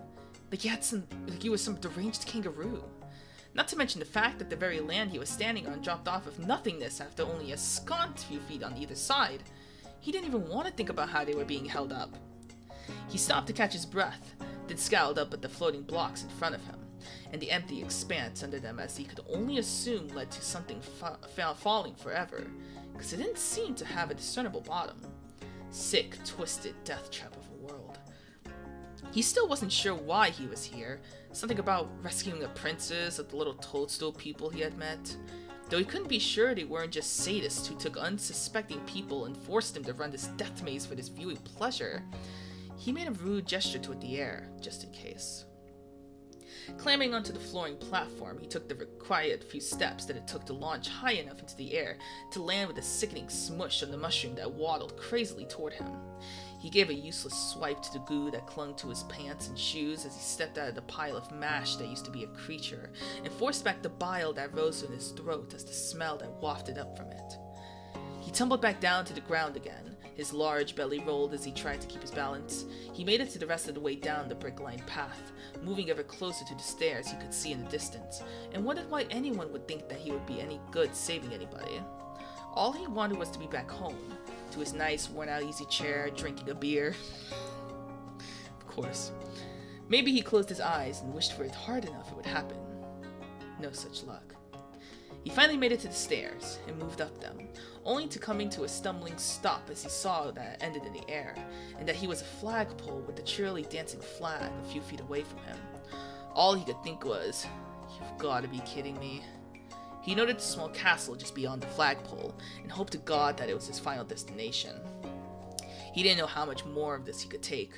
Like he was some deranged kangaroo. Not to mention the fact that the very land he was standing on dropped off of nothingness after only a scant few feet on either side. He didn't even want to think about how they were being held up. He stopped to catch his breath, then scowled up at the floating blocks in front of him, and the empty expanse under them as he could only assume led to something falling forever, because it didn't seem to have a discernible bottom. Sick, twisted death trap of a world. He still wasn't sure why he was here, something about rescuing a princess or the little toadstool people he had met. Though he couldn't be sure they weren't just sadists who took unsuspecting people and forced them to run this death maze for this viewing pleasure. He made a rude gesture toward the air, just in case. Clambering onto the flooring platform, he took the required few steps that it took to launch high enough into the air to land with a sickening smush on the mushroom that waddled crazily toward him. He gave a useless swipe to the goo that clung to his pants and shoes as he stepped out of the pile of mash that used to be a creature, and forced back the bile that rose in his throat as the smell that wafted up from it. He tumbled back down to the ground again. His large belly rolled as he tried to keep his balance. He made it to the rest of the way down the brick-lined path, moving ever closer to the stairs he could see in the distance, and wondered why anyone would think that he would be any good saving anybody. All he wanted was to be back home, to his nice, worn-out easy chair, drinking a beer. Of course. Maybe he closed his eyes and wished for it hard enough it would happen. No such luck. He finally made it to the stairs and moved up them, only to coming to a stumbling stop as he saw that it ended in the air, and that he was a flagpole with the cheerily dancing flag a few feet away from him. All he could think was, "You've got to be kidding me." He noted the small castle just beyond the flagpole, and hoped to God that it was his final destination. He didn't know how much more of this he could take.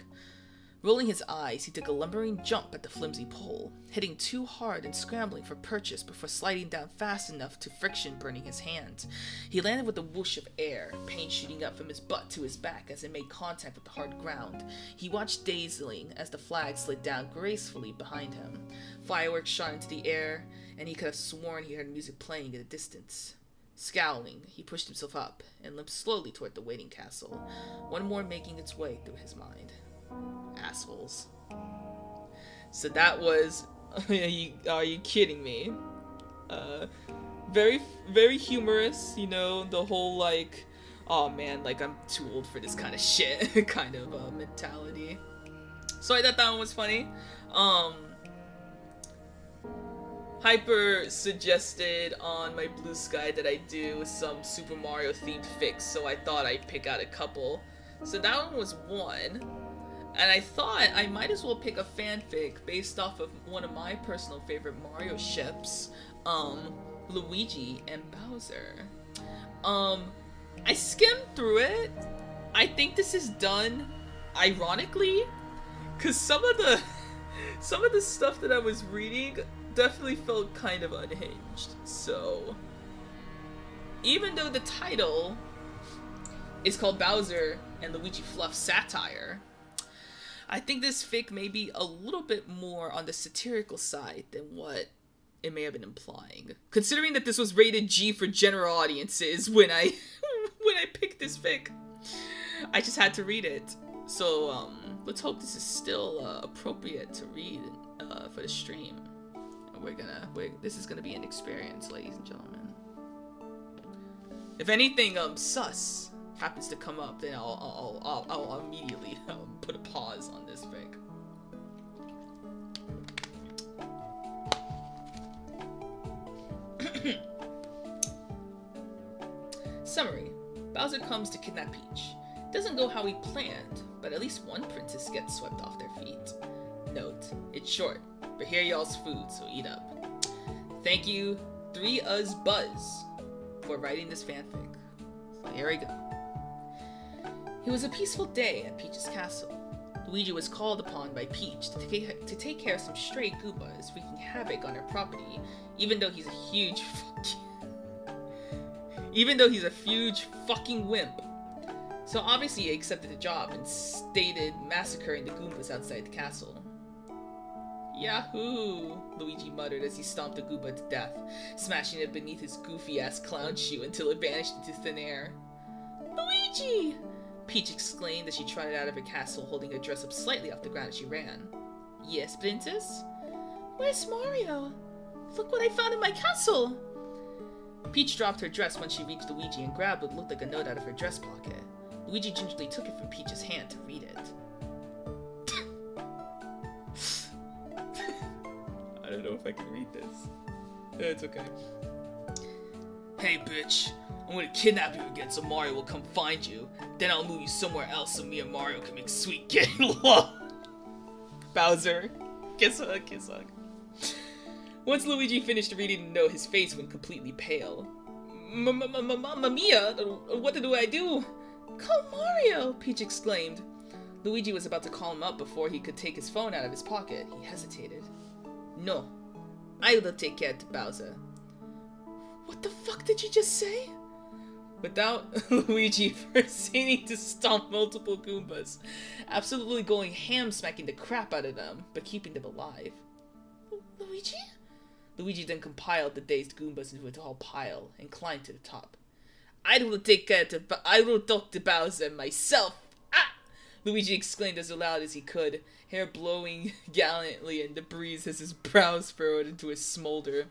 Rolling his eyes, he took a lumbering jump at the flimsy pole, hitting too hard and scrambling for purchase before sliding down fast enough to friction burning his hands. He landed with a whoosh of air, paint shooting up from his butt to his back as it made contact with the hard ground. He watched dazedly as the flag slid down gracefully behind him. Fireworks shot into the air, and he could have sworn he heard music playing at a distance. Scowling, he pushed himself up and limped slowly toward the waiting castle, one more making its way through his mind. Assholes. So that was are you kidding me? Very, very humorous, you know, the whole like, oh man, like I'm too old for this kind of shit kind of mentality. So I thought that one was funny. Hyper suggested on my Blue Sky that I do some Super Mario themed fics, so I thought I'd pick out a couple. So that one was one. And I thought I might as well pick a fanfic based off of one of my personal favorite Mario ships, Luigi and Bowser. I skimmed through it. I think this is done ironically, cause some of the stuff that I was reading definitely felt kind of unhinged. So even though the title is called Bowser and Luigi Fluff Satire, I think this fic may be a little bit more on the satirical side than what it may have been implying. Considering that this was rated G for general audiences when I picked this fic, I just had to read it. So let's hope this is still appropriate to read for the stream. This is gonna be an experience, ladies and gentlemen. If anything sus happens to come up, then I'll immediately put a pause on this fic. Summary: Bowser comes to kidnap Peach. Doesn't go how he planned, but at least one princess gets swept off their feet. Note: it's short, but here y'all's food, so eat up. Thank you, 3uzBuzz, for writing this fanfic. So here we go. It was a peaceful day at Peach's castle. Luigi was called upon by Peach to take care of some stray Goombas wreaking havoc on her property, even though he's a huge fucking wimp. So obviously he accepted the job and stated massacring the Goombas outside the castle. Yahoo! Luigi muttered as he stomped a Goomba to death, smashing it beneath his goofy-ass clown shoe until it vanished into thin air. Luigi! Peach exclaimed as she trotted out of her castle, holding her dress up slightly off the ground as she ran. Yes, princess? Where's Mario? Look what I found in my castle! Peach dropped her dress when she reached Luigi and grabbed what looked like a note out of her dress pocket. Luigi gingerly took it from Peach's hand to read it. I don't know if I can read this. It's okay. Hey bitch, I'm gonna kidnap you again so Mario will come find you. Then I'll move you somewhere else so me and Mario can make sweet gay love. Bowser. Kiss hug, kiss hug. Once Luigi finished reading the note, his face went completely pale. Mamma mia, what do I do? Call Mario, Peach exclaimed. Luigi was about to call him up before he could take his phone out of his pocket. He hesitated. No, I will take care of Bowser. What the fuck did you just say? Without Luigi proceeding to stomp multiple Goombas, absolutely going ham-smacking the crap out of them, but keeping them alive. Luigi? Luigi then compiled the dazed Goombas into a tall pile and climbed to the top. I will talk to Bowser myself. Ah! Luigi exclaimed as loud as he could, hair blowing gallantly in the breeze as his brows furrowed into a smolder.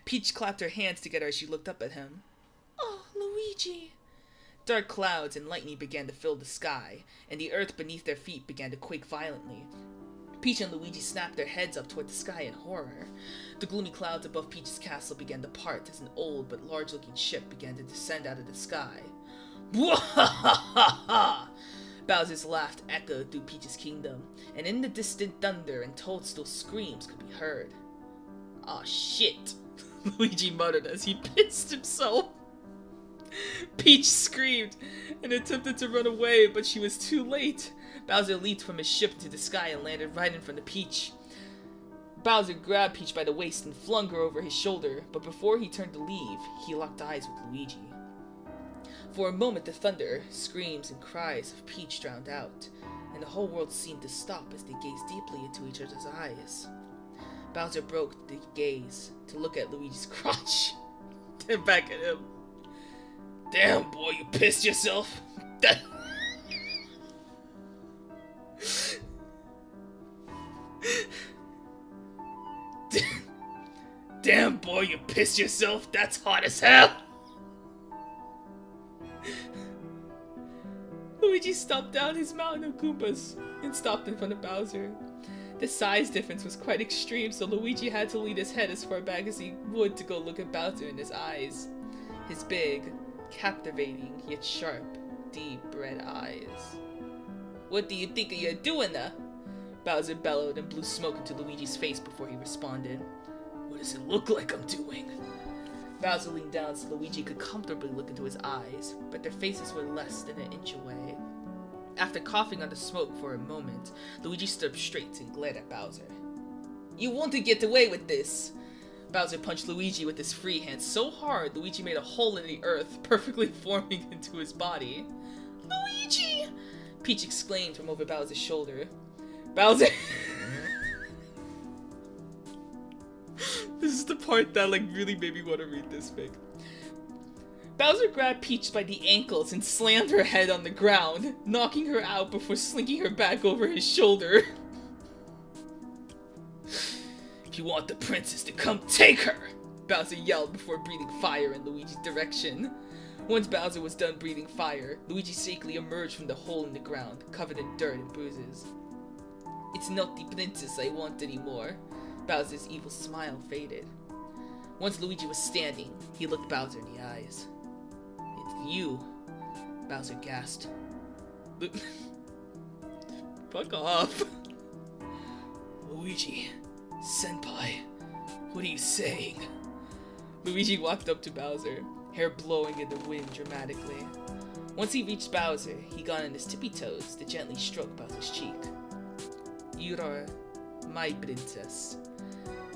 Peach clapped her hands together as she looked up at him. Oh, Luigi. Dark clouds and lightning began to fill the sky, and the earth beneath their feet began to quake violently. Peach and Luigi snapped their heads up toward the sky in horror. The gloomy clouds above Peach's castle began to part as an old but large-looking ship began to descend out of the sky. Bwahahaha! Bowser's laugh echoed through Peach's kingdom, and in the distant thunder and toadstool screams could be heard. Aw, shit! Luigi muttered as he pissed himself. Peach screamed and attempted to run away, but she was too late. Bowser leaped from his ship into the sky and landed right in front of Peach. Bowser grabbed Peach by the waist and flung her over his shoulder, but before he turned to leave, he locked eyes with Luigi. For a moment, the thunder, screams, and cries of Peach drowned out, and the whole world seemed to stop as they gazed deeply into each other's eyes. Bowser broke the gaze to look at Luigi's crotch, then back at him. Damn, boy, you pissed yourself? Damn, boy, you pissed yourself? That's hot as hell! Luigi stomped down his mountain of Koopas and stopped in front of Bowser. The size difference was quite extreme, so Luigi had to lean his head as far back as he would to go look at Bowser in his eyes. His big, captivating, yet sharp, deep red eyes. What do you think you're doing there? Bowser bellowed and blew smoke into Luigi's face before he responded. What does it look like I'm doing? Bowser leaned down so Luigi could comfortably look into his eyes, but their faces were less than an inch away. After coughing on the smoke for a moment, Luigi stood up straight and glared at Bowser. You want to get away with this? Bowser punched Luigi with his free hand so hard Luigi made a hole in the earth, perfectly forming into his body. Luigi! Peach exclaimed from over Bowser's shoulder. Bowser... This is the part that really made me want to read this fic. Bowser grabbed Peach by the ankles and slammed her head on the ground, knocking her out before slinking her back over his shoulder. If you want the princess to come take her, Bowser yelled before breathing fire in Luigi's direction. Once Bowser was done breathing fire, Luigi safely emerged from the hole in the ground, covered in dirt and bruises. It's not the princess I want anymore. Bowser's evil smile faded. Once Luigi was standing, he looked Bowser in the eyes. It's you, Bowser gasped. Fuck off. Luigi, senpai, what are you saying? Luigi walked up to Bowser, hair blowing in the wind dramatically. Once he reached Bowser, he got on his tippy toes to gently stroke Bowser's cheek. You're my princess.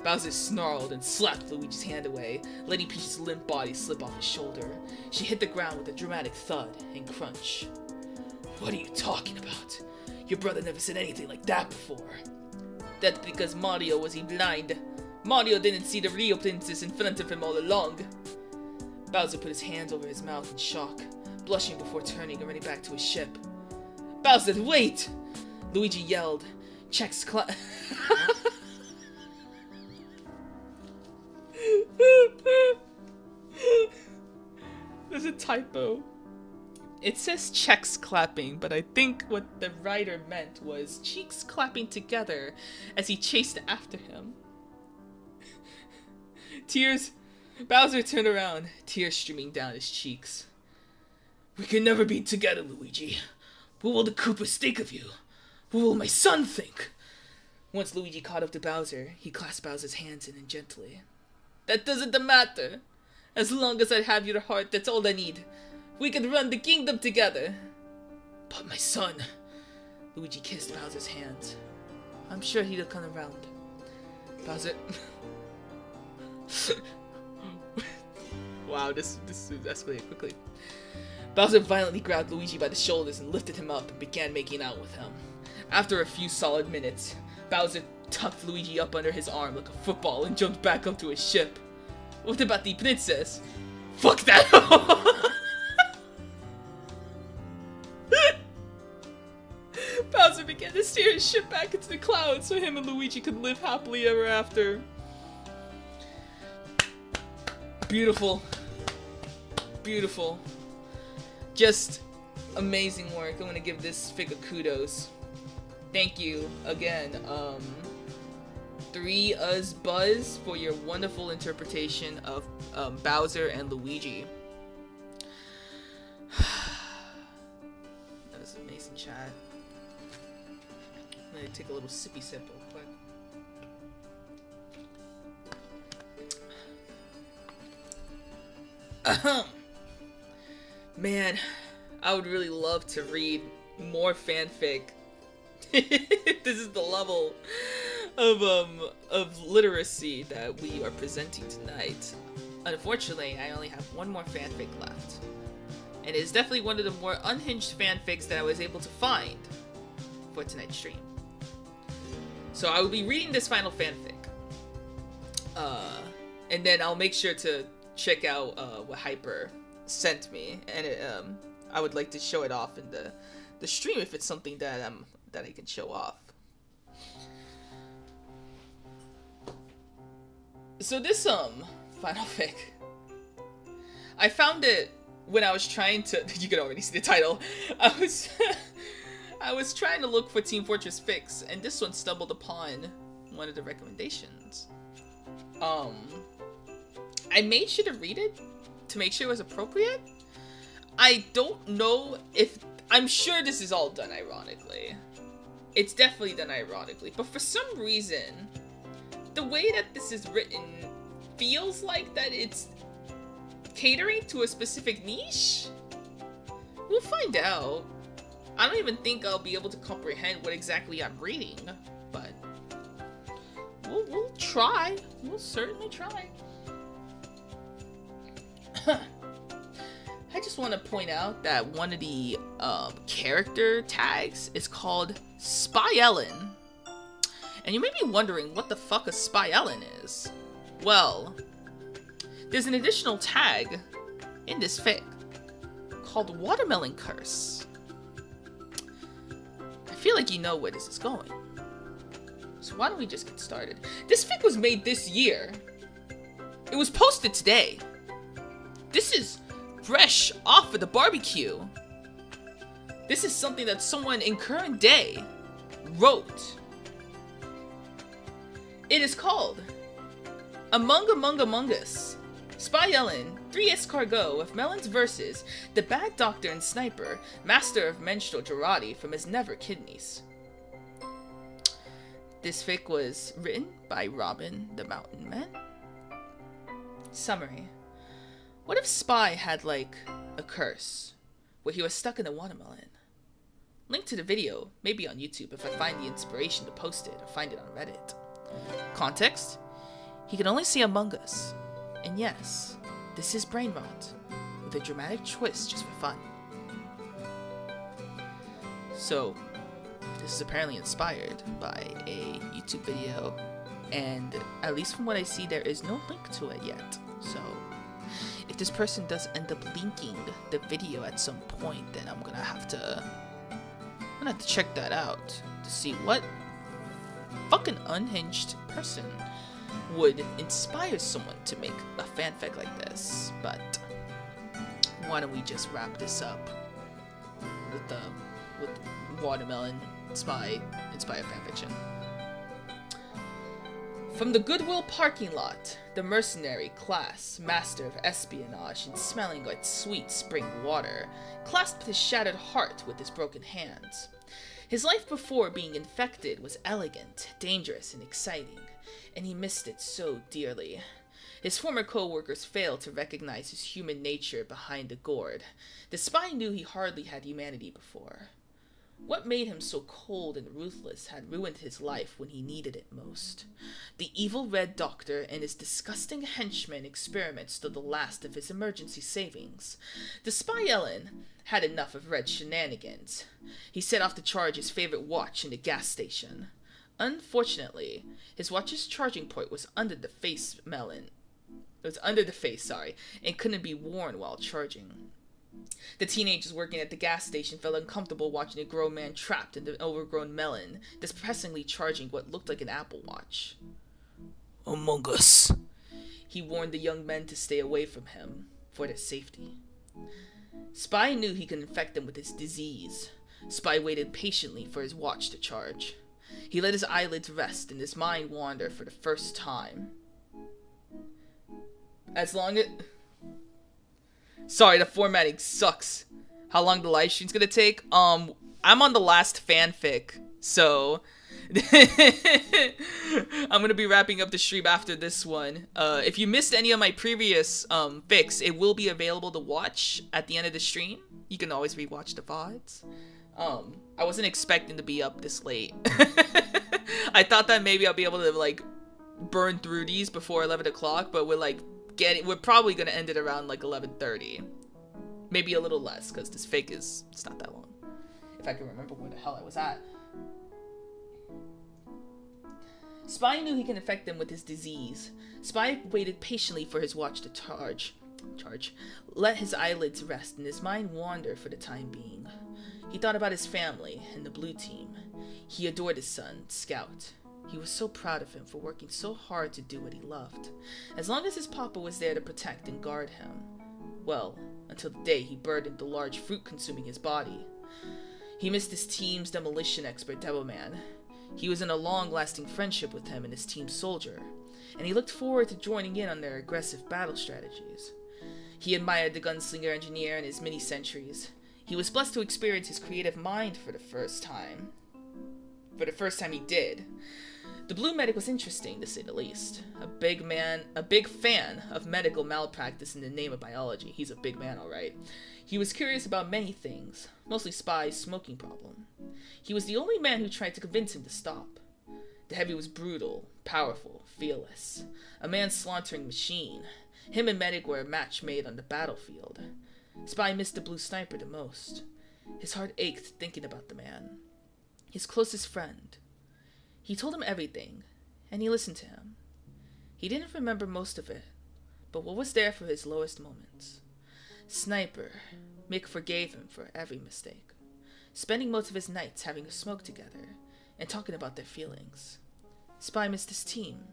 Bowser snarled and slapped Luigi's hand away, letting Peach's limp body slip off his shoulder. She hit the ground with a dramatic thud and crunch. What are you talking about? Your brother never said anything like that before. That's because Mario was blind. Mario didn't see the real princess in front of him all along. Bowser put his hands over his mouth in shock, blushing before turning and running back to his ship. Bowser, wait! Luigi yelled. Checks There's a typo. It says checks clapping, but I think what the writer meant was cheeks clapping together as he chased after him. Bowser turned around, tears streaming down his cheeks. We can never be together, Luigi. What will the Koopas think of you? What will my son think? Once Luigi caught up to Bowser, he clasped Bowser's hands in gently. That doesn't matter. As long as I have your heart, that's all I need. We can run the kingdom together. But my son... Luigi kissed Bowser's hands. I'm sure he'll come around. Bowser... Wow, this escalated quickly. Bowser violently grabbed Luigi by the shoulders and lifted him up and began making out with him. After a few solid minutes, Bowser tucked Luigi up under his arm like a football and jumped back up to his ship. What about the princess? Fuck that! Bowser began to steer his ship back into the clouds so him and Luigi could live happily ever after. Beautiful. Beautiful. Just amazing work. I'm gonna give this fic a kudos. Thank you again, 3UsBuzz, for your wonderful interpretation of Bowser and Luigi. That was amazing chat. I'm gonna take a little sippy sip real quick. Man, I would really love to read more fanfic This is the level of literacy that we are presenting tonight. Unfortunately, I only have one more fanfic left. And it is definitely one of the more unhinged fanfics that I was able to find for tonight's stream. So I will be reading this final fanfic. And then I'll make sure to check out what Hyper sent me. And I would like to show it off in the stream if it's something that I can show off. So this final fic, I found it when I was trying to. You can already see the title. I was trying to look for Team Fortress fics, and this one stumbled upon one of the recommendations. I made sure to read it to make sure it was appropriate. I don't know if I'm sure this is all done ironically. It's definitely done ironically, but for some reason, the way that this is written feels like that it's catering to a specific niche? We'll find out. I don't even think I'll be able to comprehend what exactly I'm reading, but we'll try. We'll certainly try. I just want to point out that one of the character tags is called Spy Ellen. And you may be wondering what the fuck a Spy Ellen is. Well, there's an additional tag in this fic called Watermelon Curse. I feel like you know where this is going. So why don't we just get started? This fic was made this year. It was posted today. This is fresh off of the barbecue. This is something that someone in current day wrote. It is called Among Us. Spy Ellen, 3 escargot of Melon's versus the bad doctor and sniper, master of menstrual Gerati from his never kidneys. This fic was written by Robin the Mountain Man. Summary. What if Spy had, like, a curse, where he was stuck in a watermelon? Link to the video, maybe on YouTube if I find the inspiration to post it, or find it on Reddit. Context? He can only see Among Us. And yes, this is brain rot, with a dramatic twist just for fun. So, this is apparently inspired by a YouTube video, and at least from what I see, there is no link to it yet. So, if this person does end up linking the video at some point, then I'm gonna have to check that out to see what fucking unhinged person would inspire someone to make a fanfic like this. But why don't we just wrap this up with Watermelon Spy inspired fanfiction. From the Goodwill parking lot, the mercenary class, master of espionage and smelling like sweet spring water, clasped his shattered heart with his broken hands. His life before being infected was elegant, dangerous, and exciting, and he missed it so dearly. His former co-workers failed to recognize his human nature behind the gourd. The spy knew he hardly had humanity before. What made him so cold and ruthless had ruined his life when he needed it most. The evil Red Doctor and his disgusting henchmen experiments to the last of his emergency savings. The Spy Ellen had enough of Red's shenanigans. He set off to charge his favorite watch in the gas station. Unfortunately, his watch's charging port was under the face, and couldn't be worn while charging. The teenagers working at the gas station felt uncomfortable watching a grown man trapped in the overgrown melon, depressingly charging what looked like an Apple Watch. Among Us. He warned the young men to stay away from him, for their safety. Spy knew he could infect them with his disease. Spy waited patiently for his watch to charge. He let his eyelids rest and his mind wander for the first time. Sorry, the formatting sucks. How long the live stream's gonna take? I'm on the last fanfic, so I'm gonna be wrapping up the stream after this one. If you missed any of my previous fics, it will be available to watch at the end of the stream. You can always rewatch the VODs. I I wasn't expecting to be up this late. I thought that maybe I'll be able to like burn through these before 11 o'clock, but we're probably gonna end it around like 11:30. Maybe a little less, because this fake it's not that long. If I can remember where the hell I was at. Spy knew he can infect them with his disease. Spy waited patiently for his watch to charge. Let his eyelids rest and his mind wander for the time being. He thought about his family and the blue team. He adored his son, Scout. He was so proud of him for working so hard to do what he loved. As long as his papa was there to protect and guard him. Well, until the day he burdened the large fruit consuming his body. He missed his team's demolition expert, Devilman. He was in a long-lasting friendship with him and his team soldier, and he looked forward to joining in on their aggressive battle strategies. He admired the gunslinger engineer and his mini-sentries. He was blessed to experience his creative mind for the first time. He did. The Blue Medic was interesting, to say the least. A big fan of medical malpractice in the name of biology. He's a big man, alright. He was curious about many things, mostly Spy's smoking problem. He was the only man who tried to convince him to stop. The Heavy was brutal, powerful, fearless. A man-slaughtering machine. Him and Medic were a match made on the battlefield. Spy missed the Blue Sniper the most. His heart ached thinking about the man. His closest friend. He told him everything, and he listened to him. He didn't remember most of it, but what was there for his lowest moments? Sniper. Mick forgave him for every mistake, spending most of his nights having a smoke together and talking about their feelings. Spy missed his team,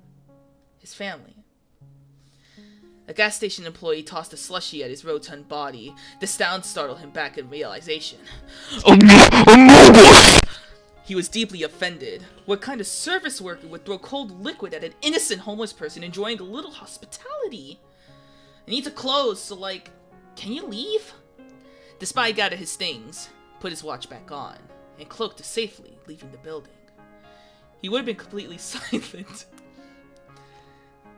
his family. A gas station employee tossed a slushie at his rotund body. The sound startled him back in realization. He was deeply offended. What kind of service worker would throw cold liquid at an innocent homeless person enjoying a little hospitality? I need to close, so can you leave? The spy gathered his things, put his watch back on, and cloaked safely, leaving the building. He would have been completely silent.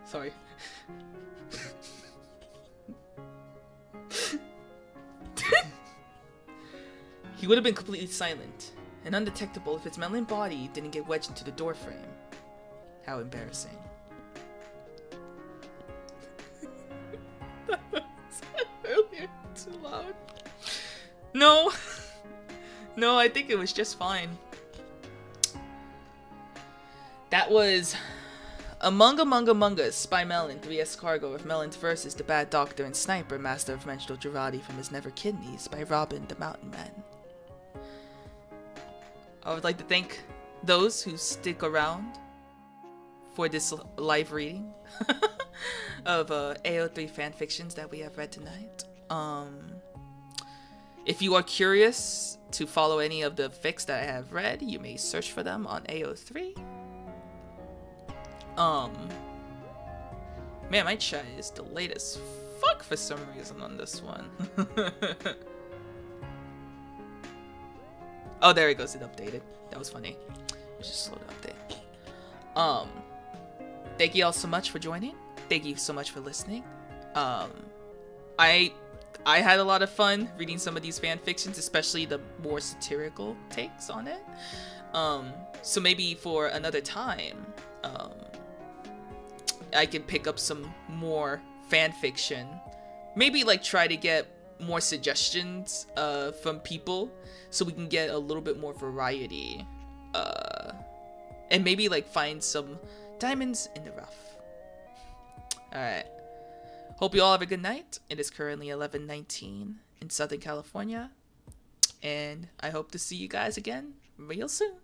Sorry. He would have been completely silent and undetectable if his melon body didn't get wedged into the door frame. How embarrassing. That was earlier too loud. No. No, I think it was just fine. That was Among Us, Spy Melon, 3S Cargo of Melons versus the Bad Doctor and Sniper, Master of Menstrual Girardi from His Never Kidneys by Robin the Mountain Man. I would like to thank those who stick around for this live reading of AO3 fanfictions that we have read tonight. If you are curious to follow any of the fics that I have read, you may search for them on AO3. Man, my chat is delayed as fuck for some reason on this one. Oh, there it goes. It updated. That was funny. It was just slow to update. Thank you all so much for joining. Thank you so much for listening. I had a lot of fun reading some of these fan fictions, especially the more satirical takes on it. So maybe for another time, I can pick up some more fan fiction. Maybe try to get more suggestions from people so we can get a little bit more variety. And maybe find some diamonds in the rough. Alright. Hope you all have a good night. It is currently 11:19 in Southern California. And I hope to see you guys again real soon.